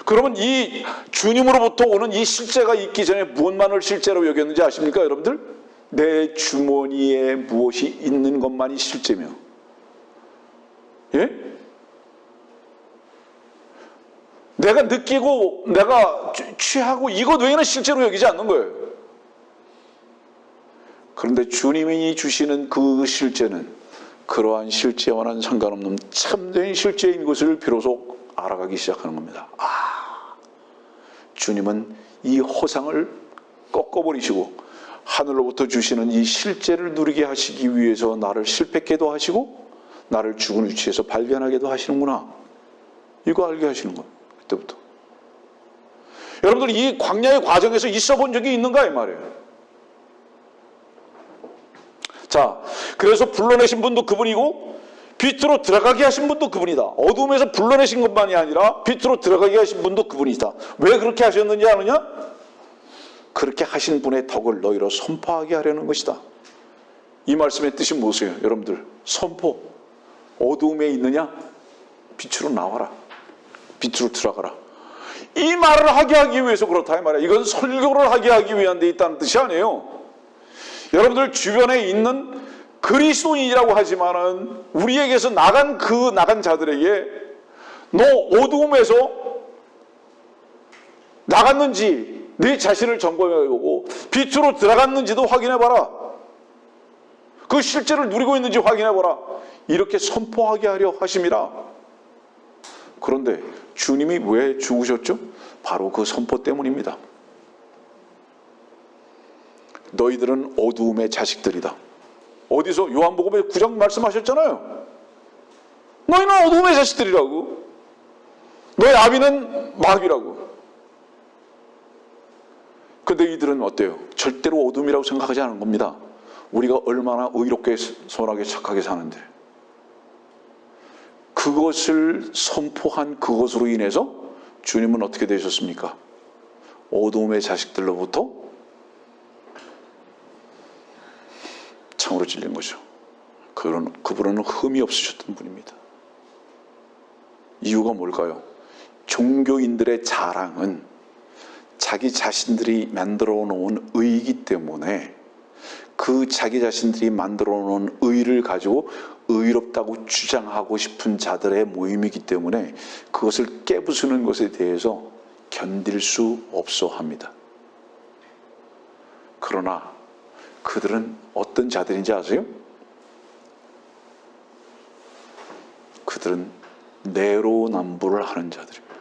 그러면 이 주님으로부터 오는 이 실제가 있기 전에 무엇만을 실제로 여겼는지 아십니까, 여러분들? 내 주머니에 무엇이 있는 것만이 실제며, 예? 내가 느끼고 내가 취하고 이것 외에는 실제로 여기지 않는 거예요. 그런데 주님이 주시는 그 실제는 그러한 실제와는 상관없는 참된 실제인 것을 비로소 알아가기 시작하는 겁니다. 주님은 이 허상을 꺾어버리시고 하늘로부터 주시는 이 실제를 누리게 하시기 위해서 나를 실패케도 하시고 나를 죽은 위치에서 발견하게도 하시는구나. 이거 알게 하시는 거예요. 그때부터. 여러분들 이 광야의 과정에서 있어 본 적이 있는가 이 말이에요. 자, 그래서 불러내신 분도 그분이고 빛으로 들어가게 하신 분도 그분이다. 어둠에서 불러내신 것만이 아니라 빛으로 들어가게 하신 분도 그분이다. 왜 그렇게 하셨는지 아느냐? 그렇게 하신 분의 덕을 너희로 선포하게 하려는 것이다. 이 말씀의 뜻이 무엇이에요? 여러분들, 선포. 어둠에 있느냐? 빛으로 나와라. 빛으로 들어가라. 이 말을 하게 하기 위해서 그렇다 이 말이야. 이건 설교를 하게 하기 위한 데 있다는 뜻이 아니에요. 여러분들 주변에 있는 그리스도인이라고 하지만은 우리에게서 나간 자들에게 너 어두움에서 나갔는지 네 자신을 점검해보고 빛으로 들어갔는지도 확인해봐라. 그 실제를 누리고 있는지 확인해봐라. 이렇게 선포하게 하려 하심이라. 그런데 주님이 왜 죽으셨죠? 바로 그 선포 때문입니다. 너희들은 어두움의 자식들이다. 어디서? 요한복음에 9장 말씀하셨잖아요. 너희는 어두움의 자식들이라고. 너희 아비는 마귀라고. 근데 이들은 어때요? 절대로 어둠이라고 생각하지 않은 겁니다. 우리가 얼마나 의롭게 선하게 착하게 사는데 그것을 선포한 그것으로 인해서 주님은 어떻게 되셨습니까? 어둠의 자식들로부터 창으로 찔린 거죠. 그분은 흠이 없으셨던 분입니다. 이유가 뭘까요? 종교인들의 자랑은 자기 자신들이 만들어 놓은 의이기 때문에 그 자기 자신들이 만들어 놓은 의를 가지고 의롭다고 주장하고 싶은 자들의 모임이기 때문에 그것을 깨부수는 것에 대해서 견딜 수 없어 합니다. 그러나 그들은 어떤 자들인지 아세요? 그들은 내로남불을 하는 자들입니다.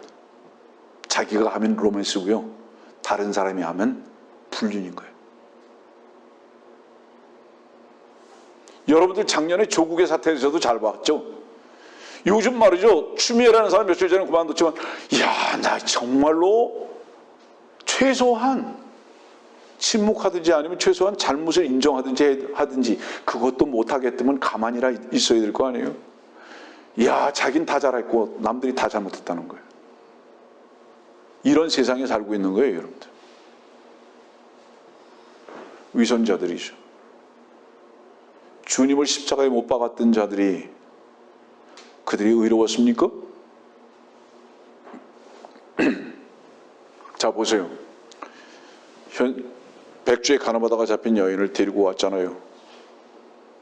자기가 하면 로맨스고요. 다른 사람이 하면 불륜인 거예요. 여러분들 작년에 조국의 사태에서도 잘 봤죠? 요즘 말이죠. 추미애라는 사람 며칠 전에 그만뒀지만, 야, 나 정말로 최소한 침묵하든지 아니면 최소한 잘못을 인정하든지 하든지 그것도 못하겠다면 가만히라 있어야 될 거 아니에요. 야, 자긴 다 잘했고 남들이 다 잘못했다는 거예요. 이런 세상에 살고 있는 거예요, 여러분들. 위선자들이죠. 주님을 십자가에 못 박았던 자들이 그들이 의로웠습니까? 자, 보세요. 백주에 가늠하다가 잡힌 여인을 데리고 왔잖아요.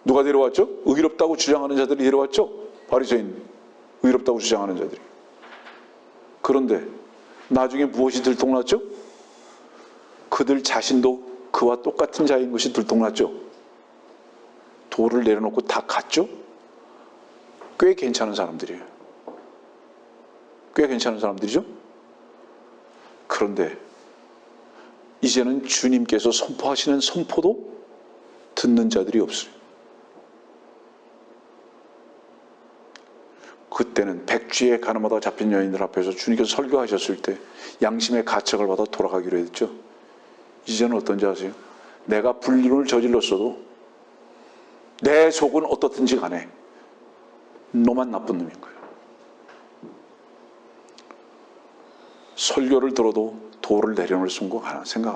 누가 데려왔죠? 의롭다고 주장하는 자들이 데려왔죠? 바리새인, 의롭다고 주장하는 자들이. 그런데 나중에 무엇이 들통났죠? 그들 자신도 그와 똑같은 자인 것이 들통났죠. 돌을 내려놓고 다 갔죠? 꽤 괜찮은 사람들이에요. 꽤 괜찮은 사람들이죠? 그런데 이제는 주님께서 선포하시는 선포도 듣는 자들이 없어요. 그때는 백쥐에 가늠하다가 잡힌 여인들 앞에서 주님께서 설교하셨을 때 양심의 가책을 받아 돌아가기로 했죠. 이제는 어떤지 아세요? 내가 불륜을 저질렀어도 내 속은 어떻든지 간에 너만 나쁜 놈인 거예요. 설교를 들어도 돌을 내려놓을 생각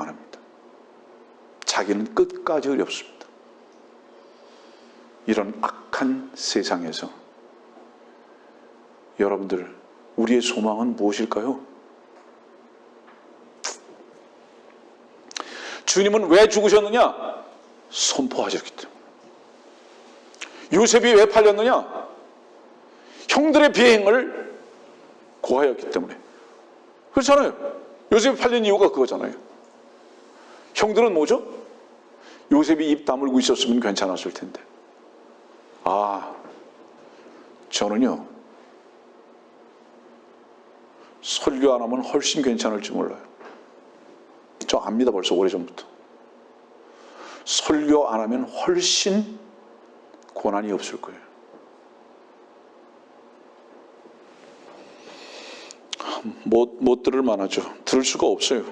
안 합니다. 자기는 끝까지 어렵습니다. 이런 악한 세상에서 여러분들, 우리의 소망은 무엇일까요? 주님은 왜 죽으셨느냐? 선포하셨기 때문에. 요셉이 왜 팔렸느냐? 형들의 비행을 고하였기 때문에. 그렇잖아요. 요셉이 팔린 이유가 그거잖아요. 형들은 뭐죠? 요셉이 입 다물고 있었으면 괜찮았을 텐데. 아, 저는요, 설교 안 하면 훨씬 괜찮을지 몰라요. 저 압니다, 벌써 오래전부터. 설교 안 하면 훨씬 고난이 없을 거예요. 못 들을 만하죠. 들을 수가 없어요.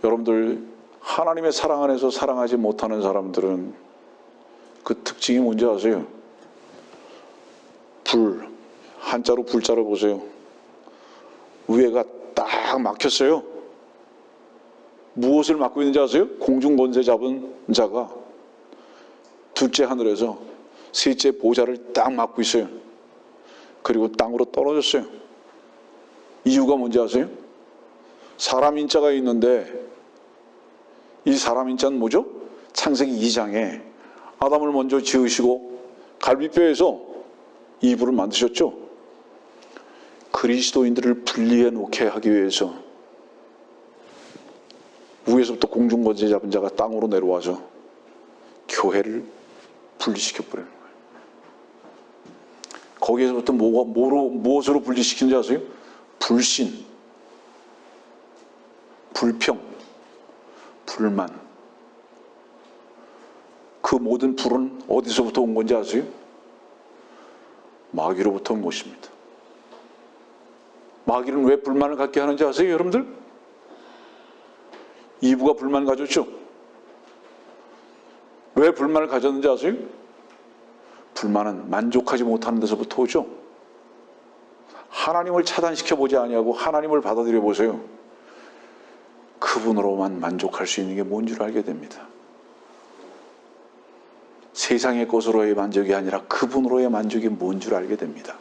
여러분들, 하나님의 사랑 안에서 사랑하지 못하는 사람들은 그 특징이 뭔지 아세요? 한자로 불자로 보세요. 위에가 딱 막혔어요. 무엇을 막고 있는지 아세요? 공중권세 잡은 자가 둘째 하늘에서 셋째 보좌를 딱 막고 있어요. 그리고 땅으로 떨어졌어요. 이유가 뭔지 아세요? 사람 인자가 있는데 이 사람 인자는 뭐죠? 창세기 2장에 아담을 먼저 지으시고 갈비뼈에서 이브를 만드셨죠. 그리스도인들을 분리해 놓게 하기 위해서 위에서부터 공중권세 잡은 자가 땅으로 내려와서 교회를 분리시켜 버리는 거예요. 거기에서부터 무엇으로 분리시키는지 아세요? 불신, 불평, 불만. 그 모든 불은 어디서부터 온 건지 아세요? 마귀로부터 온 것입니다. 마귀는 왜 불만을 갖게 하는지 아세요, 여러분들? 이브가 불만을 가졌죠? 왜 불만을 가졌는지 아세요? 불만은 만족하지 못하는 데서부터 오죠. 하나님을 차단시켜보지 아니하고 하나님을 받아들여 보세요. 그분으로만 만족할 수 있는 게 뭔 줄 알게 됩니다. 세상의 것으로의 만족이 아니라 그분으로의 만족이 뭔 줄 알게 됩니다.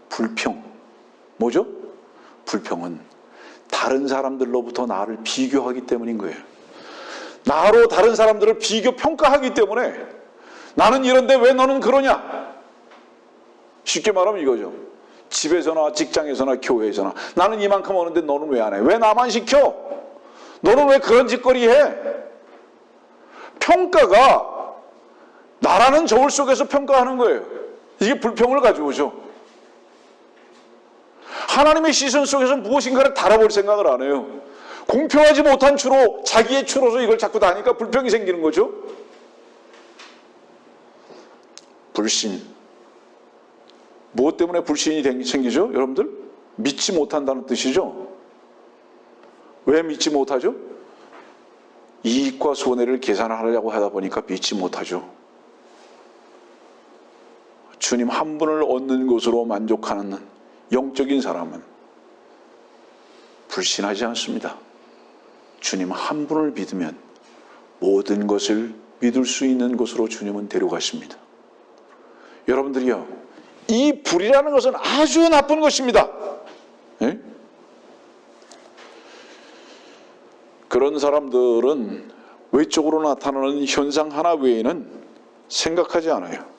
불평, 뭐죠? 불평은 다른 사람들로부터 나를 비교하기 때문인 거예요. 나로 다른 사람들을 비교 평가하기 때문에 나는 이런데 왜 너는 그러냐? 쉽게 말하면 이거죠. 집에서나 직장에서나 교회에서나 나는 이만큼 오는데 너는 왜 안 해? 왜 나만 시켜? 너는 왜 그런 짓거리 해? 평가가 나라는 저울 속에서 평가하는 거예요. 이게 불평을 가져오죠. 하나님의 시선 속에서 무엇인가를 달아볼 생각을 안 해요. 공평하지 못한 추로, 자기의 추로서 이걸 자꾸 다니까 불평이 생기는 거죠. 불신, 무엇 때문에 불신이 생기죠? 여러분들? 믿지 못한다는 뜻이죠? 왜 믿지 못하죠? 이익과 손해를 계산하려고 하다 보니까 믿지 못하죠. 주님 한 분을 얻는 것으로 만족하는 영적인 사람은 불신하지 않습니다. 주님 한 분을 믿으면 모든 것을 믿을 수 있는 곳으로 주님은 데려가십니다. 여러분들이요, 이 불이라는 것은 아주 나쁜 것입니다. 예? 그런 사람들은 외적으로 나타나는 현상 하나 외에는 생각하지 않아요.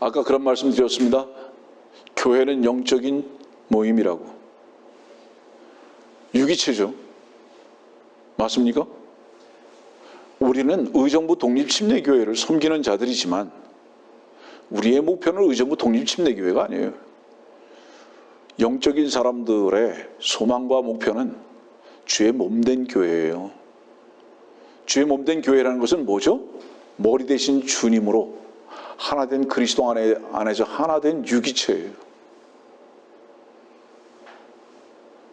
아까 그런 말씀 드렸습니다. 교회는 영적인 모임이라고. 유기체죠. 맞습니까? 우리는 의정부 독립침례교회를 섬기는 자들이지만 우리의 목표는 의정부 독립침례교회가 아니에요. 영적인 사람들의 소망과 목표는 주의 몸된 교회예요. 주의 몸된 교회라는 것은 뭐죠? 머리 대신 주님으로 하나된 그리스도 안에서 하나된 유기체예요.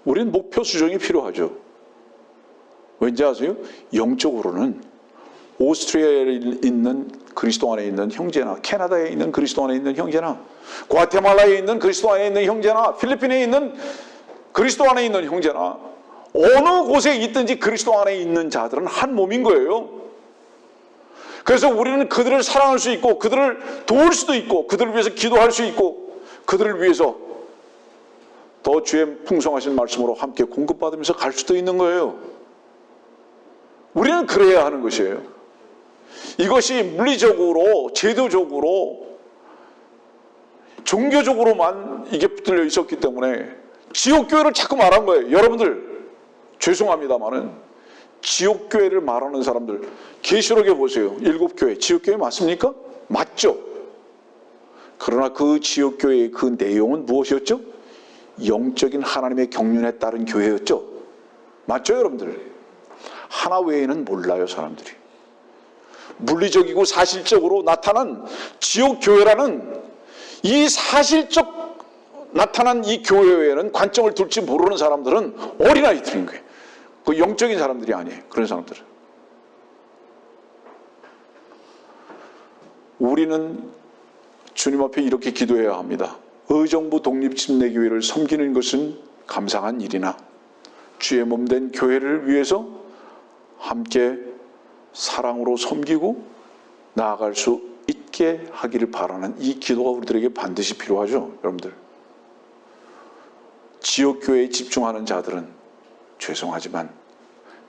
우리는 목표 수정이 필요하죠. 왠지 아세요? 영적으로는 오스트리아에 있는 그리스도 안에 있는 형제나 캐나다에 있는 그리스도 안에 있는 형제나 과테말라에 있는 그리스도 안에 있는 형제나 필리핀에 있는 그리스도 안에 있는 형제나 어느 곳에 있든지 그리스도 안에 있는 자들은 한 몸인 거예요. 그래서 우리는 그들을 사랑할 수 있고 그들을 도울 수도 있고 그들을 위해서 기도할 수 있고 그들을 위해서 더 주의 풍성하신 말씀으로 함께 공급받으면서 갈 수도 있는 거예요. 우리는 그래야 하는 것이에요. 이것이 물리적으로 제도적으로 종교적으로만 이게 붙들려 있었기 때문에 지옥교회를 자꾸 말한 거예요. 여러분들 죄송합니다마는 지옥교회를 말하는 사람들 계시록에 보세요. 7교회 지옥교회 맞습니까? 맞죠. 그러나 그 지옥교회의 그 내용은 무엇이었죠? 영적인 하나님의 경륜에 따른 교회였죠. 맞죠 여러분들? 하나 외에는 몰라요 사람들이. 물리적이고 사실적으로 나타난 지옥교회라는 이 사실적 나타난 이 교회에는 관점을 둘지 모르는 사람들은 어린아이들인 거예요. 그 영적인 사람들이 아니에요. 그런 사람들은. 우리는 주님 앞에 이렇게 기도해야 합니다. 의정부 독립침례교회를 섬기는 것은 감사한 일이나 주의 몸된 교회를 위해서 함께 사랑으로 섬기고 나아갈 수 있게 하기를 바라는 이 기도가 우리들에게 반드시 필요하죠. 여러분들. 지옥교회에 집중하는 자들은 죄송하지만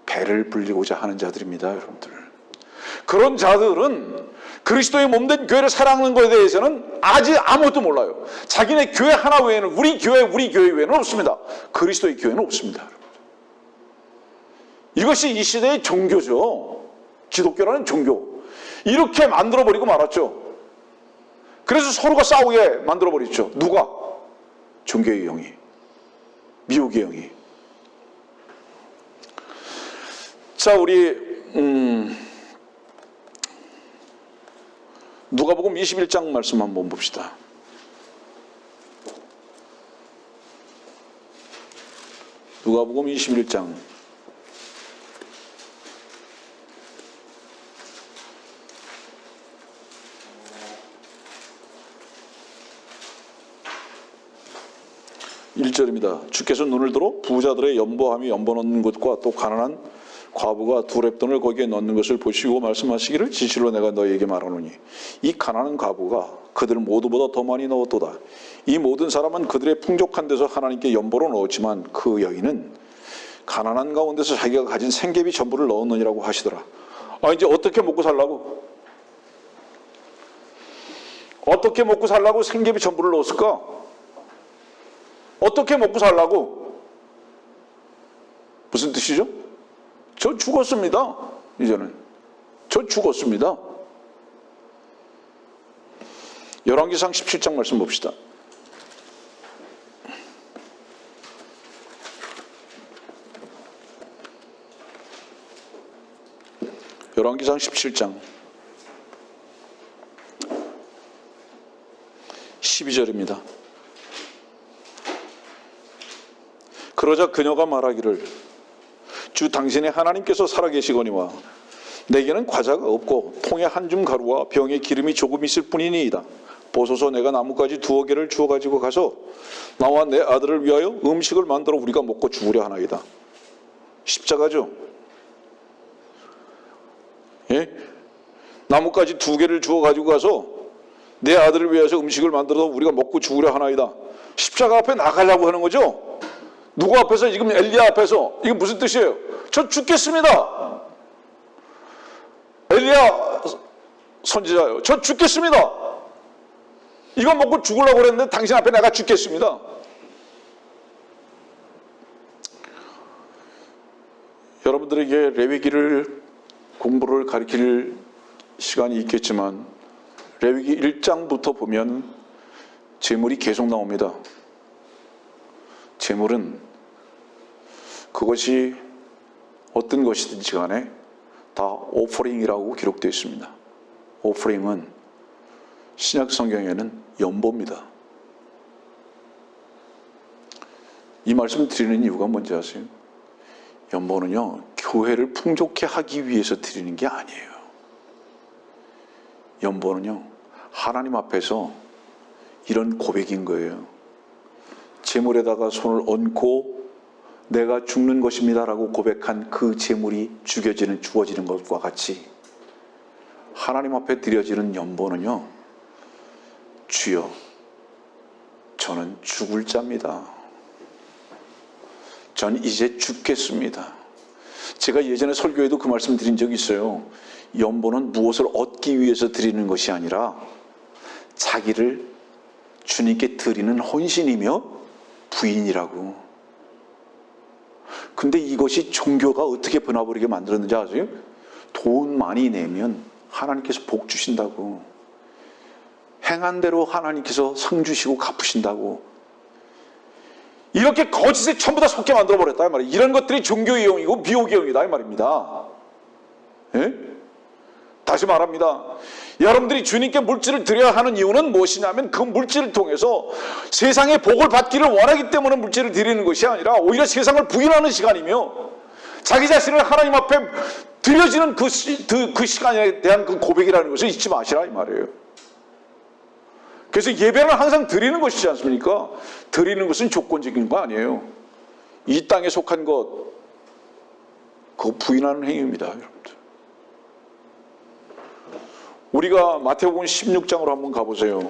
배를 불리고자 하는 자들입니다. 여러분들. 그런 자들은 그리스도의 몸된 교회를 사랑하는 것에 대해서는 아직 아무것도 몰라요. 자기네 교회 하나 외에는 우리 교회 외에는 없습니다. 그리스도의 교회는 없습니다. 이것이 이 시대의 종교죠. 기독교라는 종교. 이렇게 만들어버리고 말았죠. 그래서 서로가 싸우게 만들어버렸죠. 누가? 종교의 영이. 미혹의 영이. 자, 우리 누가복음 21장 말씀 한번 봅시다. 누가복음 21장 1절입니다. 주께서 눈을 들어 부자들의 연보함이 연보넣는 곳과 또 가난한 과부가 두 렙돈을 거기에 넣는 것을 보시고 말씀하시기를 진실로 내가 너희에게 말하노니 이 가난한 과부가 그들 모두보다 더 많이 넣었도다. 이 모든 사람은 그들의 풍족한 데서 하나님께 연보로 넣었지만 그 여인은 가난한 가운데서 자기가 가진 생계비 전부를 넣었느니라고 하시더라. 이제 어떻게 먹고 살라고? 어떻게 먹고 살라고 생계비 전부를 넣었을까? 어떻게 먹고 살라고? 무슨 뜻이죠? 저 죽었습니다. 이제는. 저 죽었습니다. 열왕기상 17장 말씀 봅시다. 열왕기상 17장 12절입니다. 그러자 그녀가 말하기를 주 당신의 하나님께서 살아계시거니와 내게는 과자가 없고 통에 한 줌 가루와 병에 기름이 조금 있을 뿐이니이다. 보소서 내가 나뭇가지 2개를 주워 가지고 가서 나와 내 아들을 위하여 음식을 만들어 우리가 먹고 죽으려 하나이다. 십자가죠. 예? 나뭇가지 2개를 주워 가지고 가서 내 아들을 위해서 음식을 만들어서 우리가 먹고 죽으려 하나이다. 십자가 앞에 나가려고 하는 거죠. 누구 앞에서? 지금 엘리야 앞에서. 이게 무슨 뜻이에요? 저 죽겠습니다. 엘리야 선지자요. 저 죽겠습니다. 이거 먹고 죽으려고 그랬는데 당신 앞에 내가 죽겠습니다. 여러분들에게 레위기를 공부를 가르칠 시간이 있겠지만 레위기 1장부터 보면 제물이 계속 나옵니다. 제물은 그것이 어떤 것이든지 간에 다 오퍼링이라고 기록되어 있습니다. 오퍼링은 신약 성경에는 연보입니다. 이 말씀 드리는 이유가 뭔지 아세요? 연보는요, 교회를 풍족해 하기 위해서 드리는 게 아니에요. 연보는요, 하나님 앞에서 이런 고백인 거예요. 제물에다가 손을 얹고 내가 죽는 것입니다라고 고백한 그 제물이 주어지는 것과 같이 하나님 앞에 드려지는 연보는요, 주여, 저는 죽을 자입니다. 전 이제 죽겠습니다. 제가 예전에 설교에도 그 말씀 드린 적이 있어요. 연보는 무엇을 얻기 위해서 드리는 것이 아니라 자기를 주님께 드리는 헌신이며 부인이라고. 근데 이것이 종교가 어떻게 변화버리게 만들었는지 아세요? 돈 많이 내면 하나님께서 복 주신다고. 행한 대로 하나님께서 상 주시고 갚으신다고. 이렇게 거짓에 전부 다 속게 만들어버렸다 이 말이에요. 이런 것들이 종교의 영이고 미혹의 영이다 이 말입니다. 예? 다시 말합니다. 여러분들이 주님께 물질을 드려야 하는 이유는 무엇이냐면 그 물질을 통해서 세상의 복을 받기를 원하기 때문에 물질을 드리는 것이 아니라 오히려 세상을 부인하는 시간이며 자기 자신을 하나님 앞에 드려지는 그 시간에 대한 그 고백이라는 것을 잊지 마시라 이 말이에요. 그래서 예배는 항상 드리는 것이지 않습니까? 드리는 것은 조건적인 거 아니에요. 이 땅에 속한 것, 그거 부인하는 행위입니다, 여러분들. 우리가 마태복음 16장으로 한번 가보세요.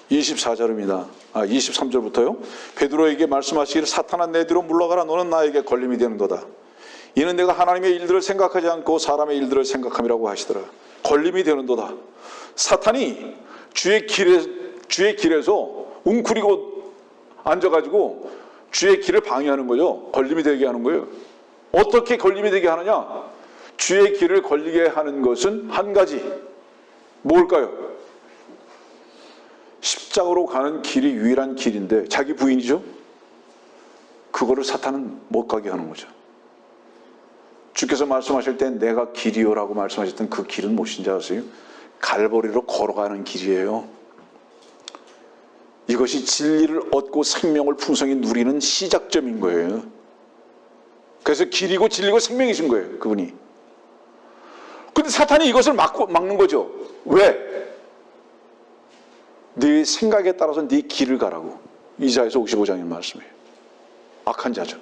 (24절입니다) 23절부터요. 베드로에게 말씀하시기를 사탄아 내 뒤로 물러가라. 너는 나에게 걸림이 되는도다. 이는 내가 하나님의 일들을 생각하지 않고 사람의 일들을 생각함이라고 하시더라. 걸림이 되는도다. 사탄이 주의 길에서 웅크리고 앉아가지고 주의 길을 방해하는 거죠. 걸림이 되게 하는 거예요. 어떻게 걸림이 되게 하느냐? 주의 길을 걸리게 하는 것은 한 가지. 뭘까요? 십자가로 가는 길이 유일한 길인데 자기 부인이죠. 그거를 사탄은 못 가게 하는 거죠. 주께서 말씀하실 때 내가 길이요라고 말씀하셨던 그 길은 무엇인지 아세요? 갈보리로 걸어가는 길이에요. 이것이 진리를 얻고 생명을 풍성히 누리는 시작점인 거예요. 그래서 길이고 진리고 생명이신 거예요, 그분이. 근데 사탄이 이것을 막는 거죠. 왜? 네 생각에 따라서 네 길을 가라고. 이사야서 55장의 말씀이에요. 악한 자죠.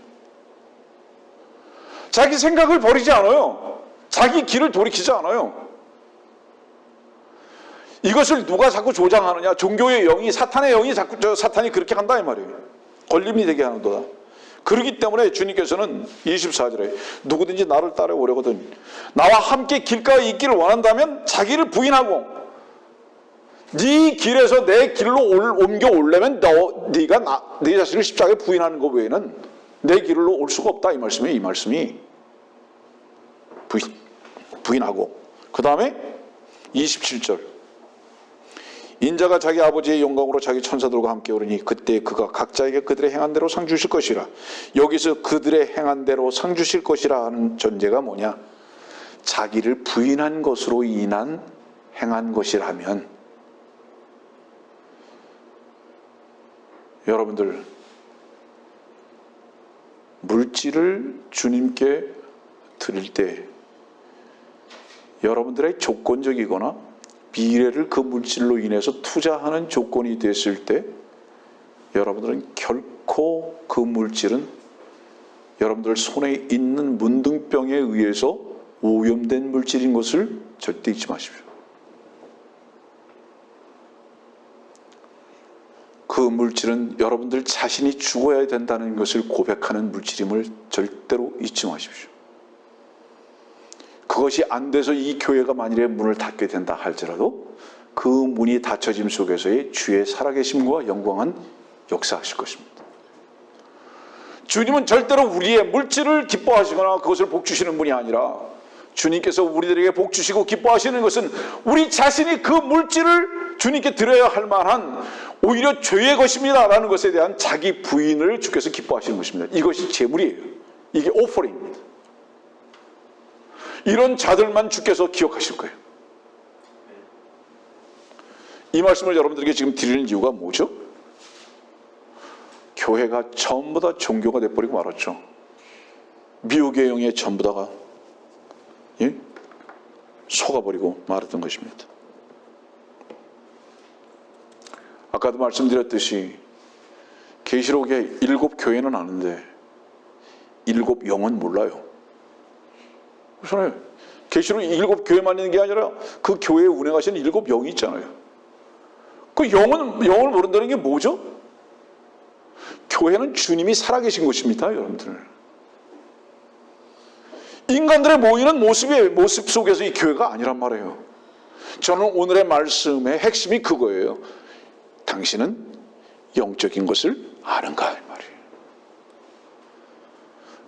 자기 생각을 버리지 않아요. 자기 길을 돌이키지 않아요. 이것을 누가 자꾸 조장하느냐? 종교의 영이, 사탄의 영이 자꾸 사탄이 그렇게 한다 이 말이에요. 걸림이 되게 하는도다. 그렇기 때문에 주님께서는 24절에 누구든지 나를 따라오려거든 나와 함께 길가에 있기를 원한다면 자기를 부인하고 네 길에서 내 길로 옮겨 오려면 네가 네 자신을 십자가에 부인하는 것 외에는 내 길로 올 수가 없다 이 말씀이에요. 이 말씀이 부인하고, 그 다음에 27절, 인자가 자기 아버지의 영광으로 자기 천사들과 함께 오르니 그때 그가 각자에게 그들의 행한 대로 상 주실 것이라. 여기서 그들의 행한 대로 상 주실 것이라 하는 전제가 뭐냐? 자기를 부인한 것으로 인한 행한 것이라면, 여러분들 물질을 주님께 드릴 때 여러분들의 조건적이거나 미래를 그 물질로 인해서 투자하는 조건이 됐을 때 여러분들은 결코 그 물질은 여러분들 손에 있는 문둥병에 의해서 오염된 물질인 것을 절대 잊지 마십시오. 그 물질은 여러분들 자신이 죽어야 된다는 것을 고백하는 물질임을 절대로 잊지 마십시오. 그것이 안 돼서 이 교회가 만일에 문을 닫게 된다 할지라도 그 문이 닫혀짐 속에서의 주의 살아계심과 영광은 역사하실 것입니다. 주님은 절대로 우리의 물질을 기뻐하시거나 그것을 복주시는 분이 아니라, 주님께서 우리들에게 복주시고 기뻐하시는 것은 우리 자신이 그 물질을 주님께 드려야 할 만한 오히려 죄의 것입니다 라는 것에 대한 자기 부인을 주께서 기뻐하시는 것입니다. 이것이 제물이에요. 이게 오퍼링입니다. 이런 자들만 주께서 기억하실 거예요. 이 말씀을 여러분들에게 지금 드리는 이유가 뭐죠? 교회가 전부 다 종교가 돼버리고 말았죠. 미혹의 영에 전부 다가 속아버리고 말았던 것입니다. 아까도 말씀드렸듯이 계시록에 7 교회는 아는데 7 영은 몰라요. 그렇잖아요. 계시록에 7 교회만 있는 게 아니라 그 교회에 운행하시는 7 영이 있잖아요. 그 영을 모른다는 게 뭐죠? 교회는 주님이 살아계신 것입니다, 여러분들. 인간들의 모이는 모습 속에서 이 교회가 아니란 말이에요. 저는 오늘의 말씀의 핵심이 그거예요. 당신은 영적인 것을 아는가 이 말이에요.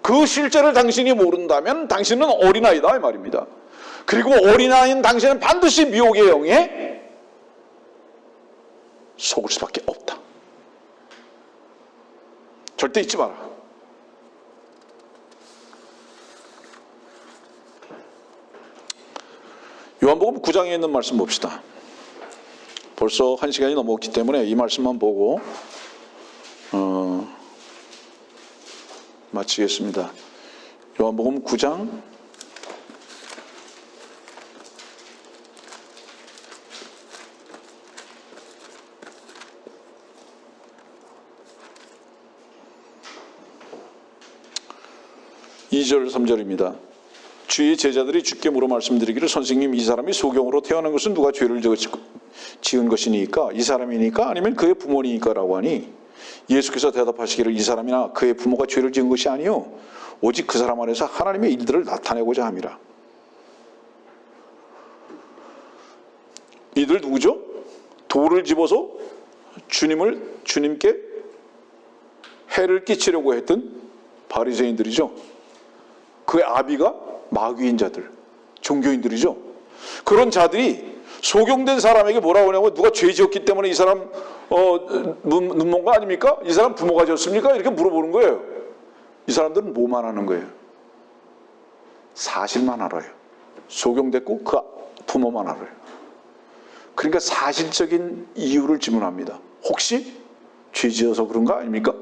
그 실제를 당신이 모른다면 당신은 어린아이다 이 말입니다. 그리고 어린아이인 당신은 반드시 미혹의 영에 속을 수밖에 없다. 절대 잊지 마라. 요한복음 9장에 있는 말씀 봅시다. 벌써 1시간이 넘었기 때문에 이 말씀만 보고 마치겠습니다. 요한복음 9장 2절 3절입니다. 주의 제자들이 주께 물어 말씀드리기를, 선생님, 이 사람이 소경으로 태어난 것은 누가 죄를 지은 것이니까? 이 사람이니까 아니면 그의 부모니까? 라고 하니 예수께서 대답하시기를, 이 사람이나 그의 부모가 죄를 지은 것이 아니요 오직 그 사람 안에서 하나님의 일들을 나타내고자 함이라. 이들 누구죠? 돌을 집어서 주님께 해를 끼치려고 했던 바리새인들이죠. 그의 아비가 마귀인 자들, 종교인들이죠. 그런 자들이 소경된 사람에게 뭐라고 하냐면, 누가 죄 지었기 때문에 이 사람 눈먼 거 아닙니까? 이 사람 부모가 지었습니까? 이렇게 물어보는 거예요. 이 사람들은 뭐만 하는 거예요? 사실만 알아요. 소경됐고 그 부모만 알아요. 그러니까 사실적인 이유를 질문합니다. 혹시 죄 지어서 그런가 아닙니까?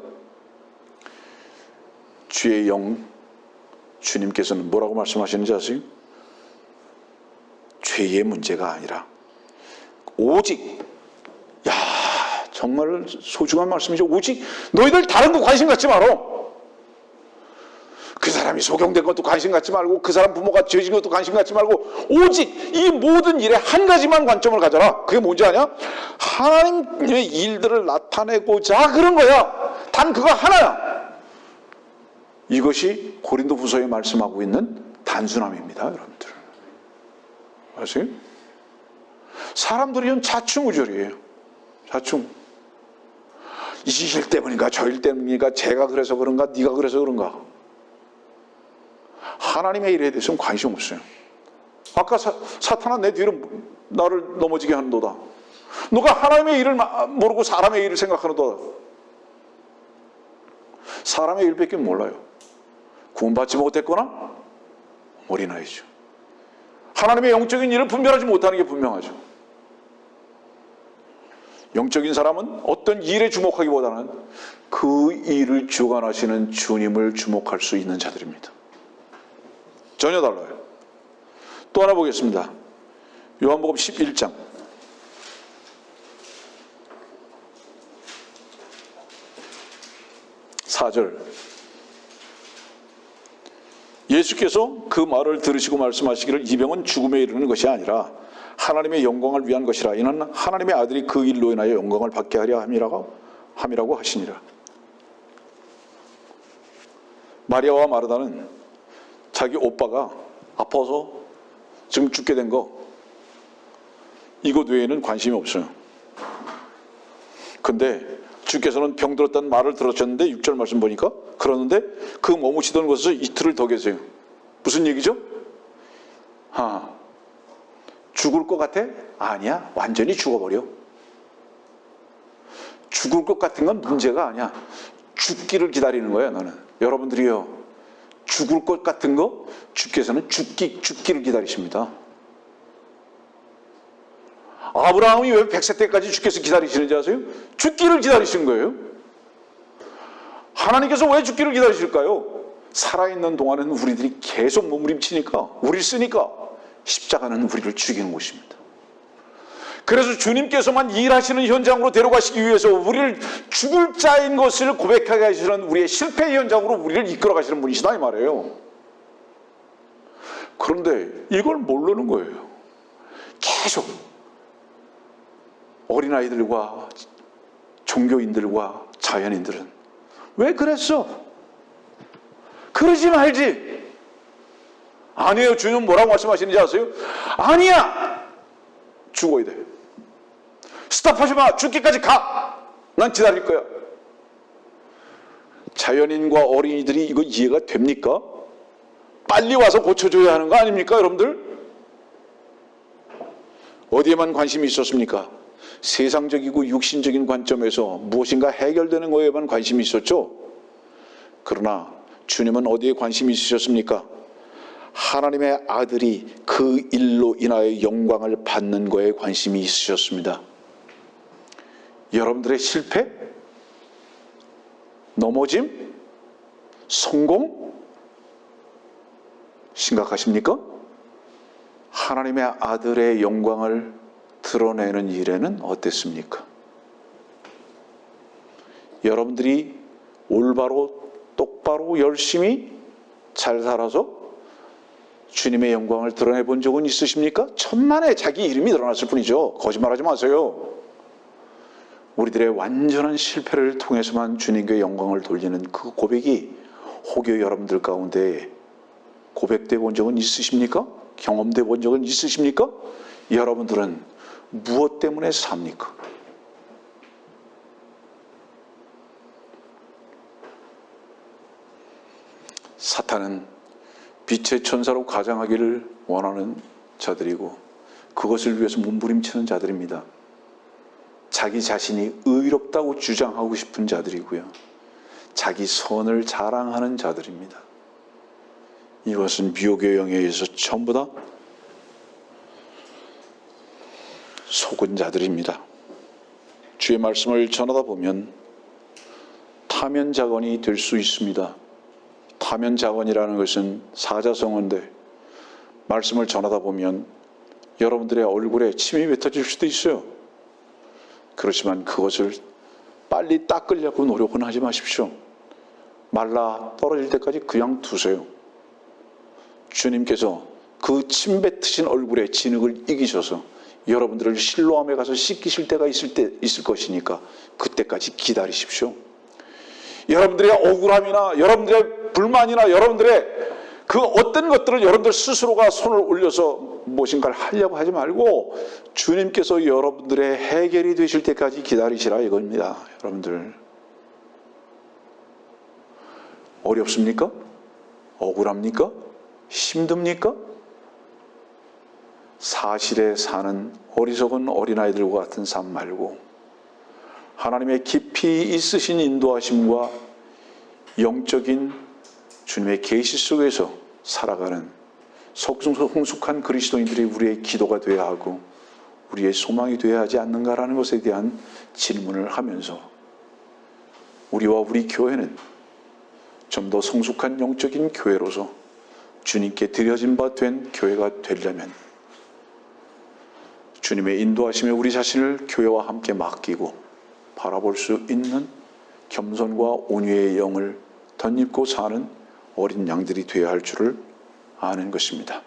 주의 영, 주님께서는 뭐라고 말씀하시는지 아세요? 죄의 문제가 아니라 오직, 정말 소중한 말씀이죠. 오직 너희들 다른 거 관심 갖지 마라. 그 사람이 소경된 것도 관심 갖지 말고, 그 사람 부모가 죄진 것도 관심 갖지 말고, 오직 이 모든 일에 한 가지만 관점을 가져라. 그게 뭔지 아냐? 하나님의 일들을 나타내고자 그런 거야. 단 그거 하나야. 이것이 고린도후서에 말씀하고 있는 단순함입니다, 여러분들. 아세요? 사람들이 자충우절이에요. 자충. 이 일 때문인가, 저 일 때문인가, 제가 그래서 그런가, 네가 그래서 그런가. 하나님의 일에 대해서는 관심 없어요. 아까 사탄아 내 뒤로 나를 넘어지게 하는도다. 너가 하나님의 일을 모르고 사람의 일을 생각하는도다. 사람의 일밖에 몰라요. 구원받지 못했거나 어린아이죠. 하나님의 영적인 일을 분별하지 못하는 게 분명하죠. 영적인 사람은 어떤 일에 주목하기보다는 그 일을 주관하시는 주님을 주목할 수 있는 자들입니다. 전혀 달라요. 또 하나 보겠습니다. 요한복음 11장 4절. 예수께서 그 말을 들으시고 말씀하시기를 이 병은 죽음에 이르는 것이 아니라 하나님의 영광을 위한 것이라. 이는 하나님의 아들이 그 일로 인하여 영광을 받게 하려 함이라고 하시니라. 마리아와 마르다는 자기 오빠가 아파서 지금 죽게 된 거 이것 외에는 관심이 없어요. 근데 주께서는 병들었다는 말을 들으셨는데 6절 말씀 보니까 그러는데 그 머무시던 곳에서 이틀을 더 계세요. 무슨 얘기죠? 죽을 것 같아? 아니야. 완전히 죽어버려. 죽을 것 같은 건 문제가 아니야. 죽기를 기다리는 거야 너는. 여러분들이요, 죽을 것 같은 거 주께서는 죽기를 기다리십니다. 아브라함이 왜 100세 때까지 주께서 기다리시는지 아세요? 죽기를 기다리시는 거예요. 하나님께서 왜 죽기를 기다리실까요? 살아있는 동안은 우리들이 계속 몸부림치니까, 우리를 쓰니까 십자가는 우리를 죽이는 곳입니다. 그래서 주님께서만 일하시는 현장으로 데려가시기 위해서 우리를 죽을 자인 것을 고백하게 하시는 우리의 실패 현장으로 우리를 이끌어 가시는 분이시다 이 말이에요. 그런데 이걸 모르는 거예요. 계속 어린아이들과 종교인들과 자연인들은 왜 그랬어? 그러지 말지. 아니에요. 주님 뭐라고 말씀하시는지 아세요? 아니야. 죽어야 돼. 스탑하지 마. 죽기까지 가. 난 기다릴 거야. 자연인과 어린이들이 이거 이해가 됩니까? 빨리 와서 고쳐줘야 하는 거 아닙니까, 여러분들? 어디에만 관심이 있었습니까? 세상적이고 육신적인 관점에서 무엇인가 해결되는 거에만 관심이 있었죠. 그러나 주님은 어디에 관심이 있으셨습니까? 하나님의 아들이 그 일로 인하여 영광을 받는 거에 관심이 있으셨습니다. 여러분들의 실패? 넘어짐? 성공? 심각하십니까? 하나님의 아들의 영광을 드러내는 일에는 어땠습니까? 여러분들이 올바로 똑바로 열심히 잘 살아서 주님의 영광을 드러내 본 적은 있으십니까? 천만에 자기 이름이 드러났을 뿐이죠. 거짓말하지 마세요. 우리들의 완전한 실패를 통해서만 주님께 영광을 돌리는 그 고백이 혹여 여러분들 가운데 고백돼 본 적은 있으십니까? 경험돼 본 적은 있으십니까? 여러분들은 무엇 때문에 삽니까? 사탄은 빛의 천사로 가장하기를 원하는 자들이고 그것을 위해서 몸부림치는 자들입니다. 자기 자신이 의롭다고 주장하고 싶은 자들이고요. 자기 선을 자랑하는 자들입니다. 이것은 미혹의 영에 의해서 전부 다 속은 자들입니다. 주의 말씀을 전하다 보면 타면자건이 될 수 있습니다. 타면자건이라는 것은 사자성어인데 말씀을 전하다 보면 여러분들의 얼굴에 침이 뱉어질 수도 있어요. 그렇지만 그것을 빨리 닦으려고 노력은 하지 마십시오. 말라 떨어질 때까지 그냥 두세요. 주님께서 그 침 뱉으신 얼굴에 진흙을 이기셔서 여러분들을 실로암에 가서 씻기실 때가 있을 것이니까 그때까지 기다리십시오. 여러분들의 억울함이나 여러분들의 불만이나 여러분들의 그 어떤 것들을 여러분들 스스로가 손을 올려서 무엇인가를 하려고 하지 말고 주님께서 여러분들의 해결이 되실 때까지 기다리시라 이겁니다. 여러분들 어렵습니까? 억울합니까? 힘듭니까? 사실에 사는 어리석은 어린아이들과 같은 삶 말고 하나님의 깊이 있으신 인도하심과 영적인 주님의 계시 속에서 살아가는 성숙한 그리스도인들이 우리의 기도가 되어야 하고 우리의 소망이 되어야 하지 않는가라는 것에 대한 질문을 하면서 우리와 우리 교회는 좀 더 성숙한 영적인 교회로서 주님께 드려진 바 된 교회가 되려면 주님의 인도하심에 우리 자신을 교회와 함께 맡기고 바라볼 수 있는 겸손과 온유의 영을 덧입고 사는 어린 양들이 되어야 할 줄을 아는 것입니다.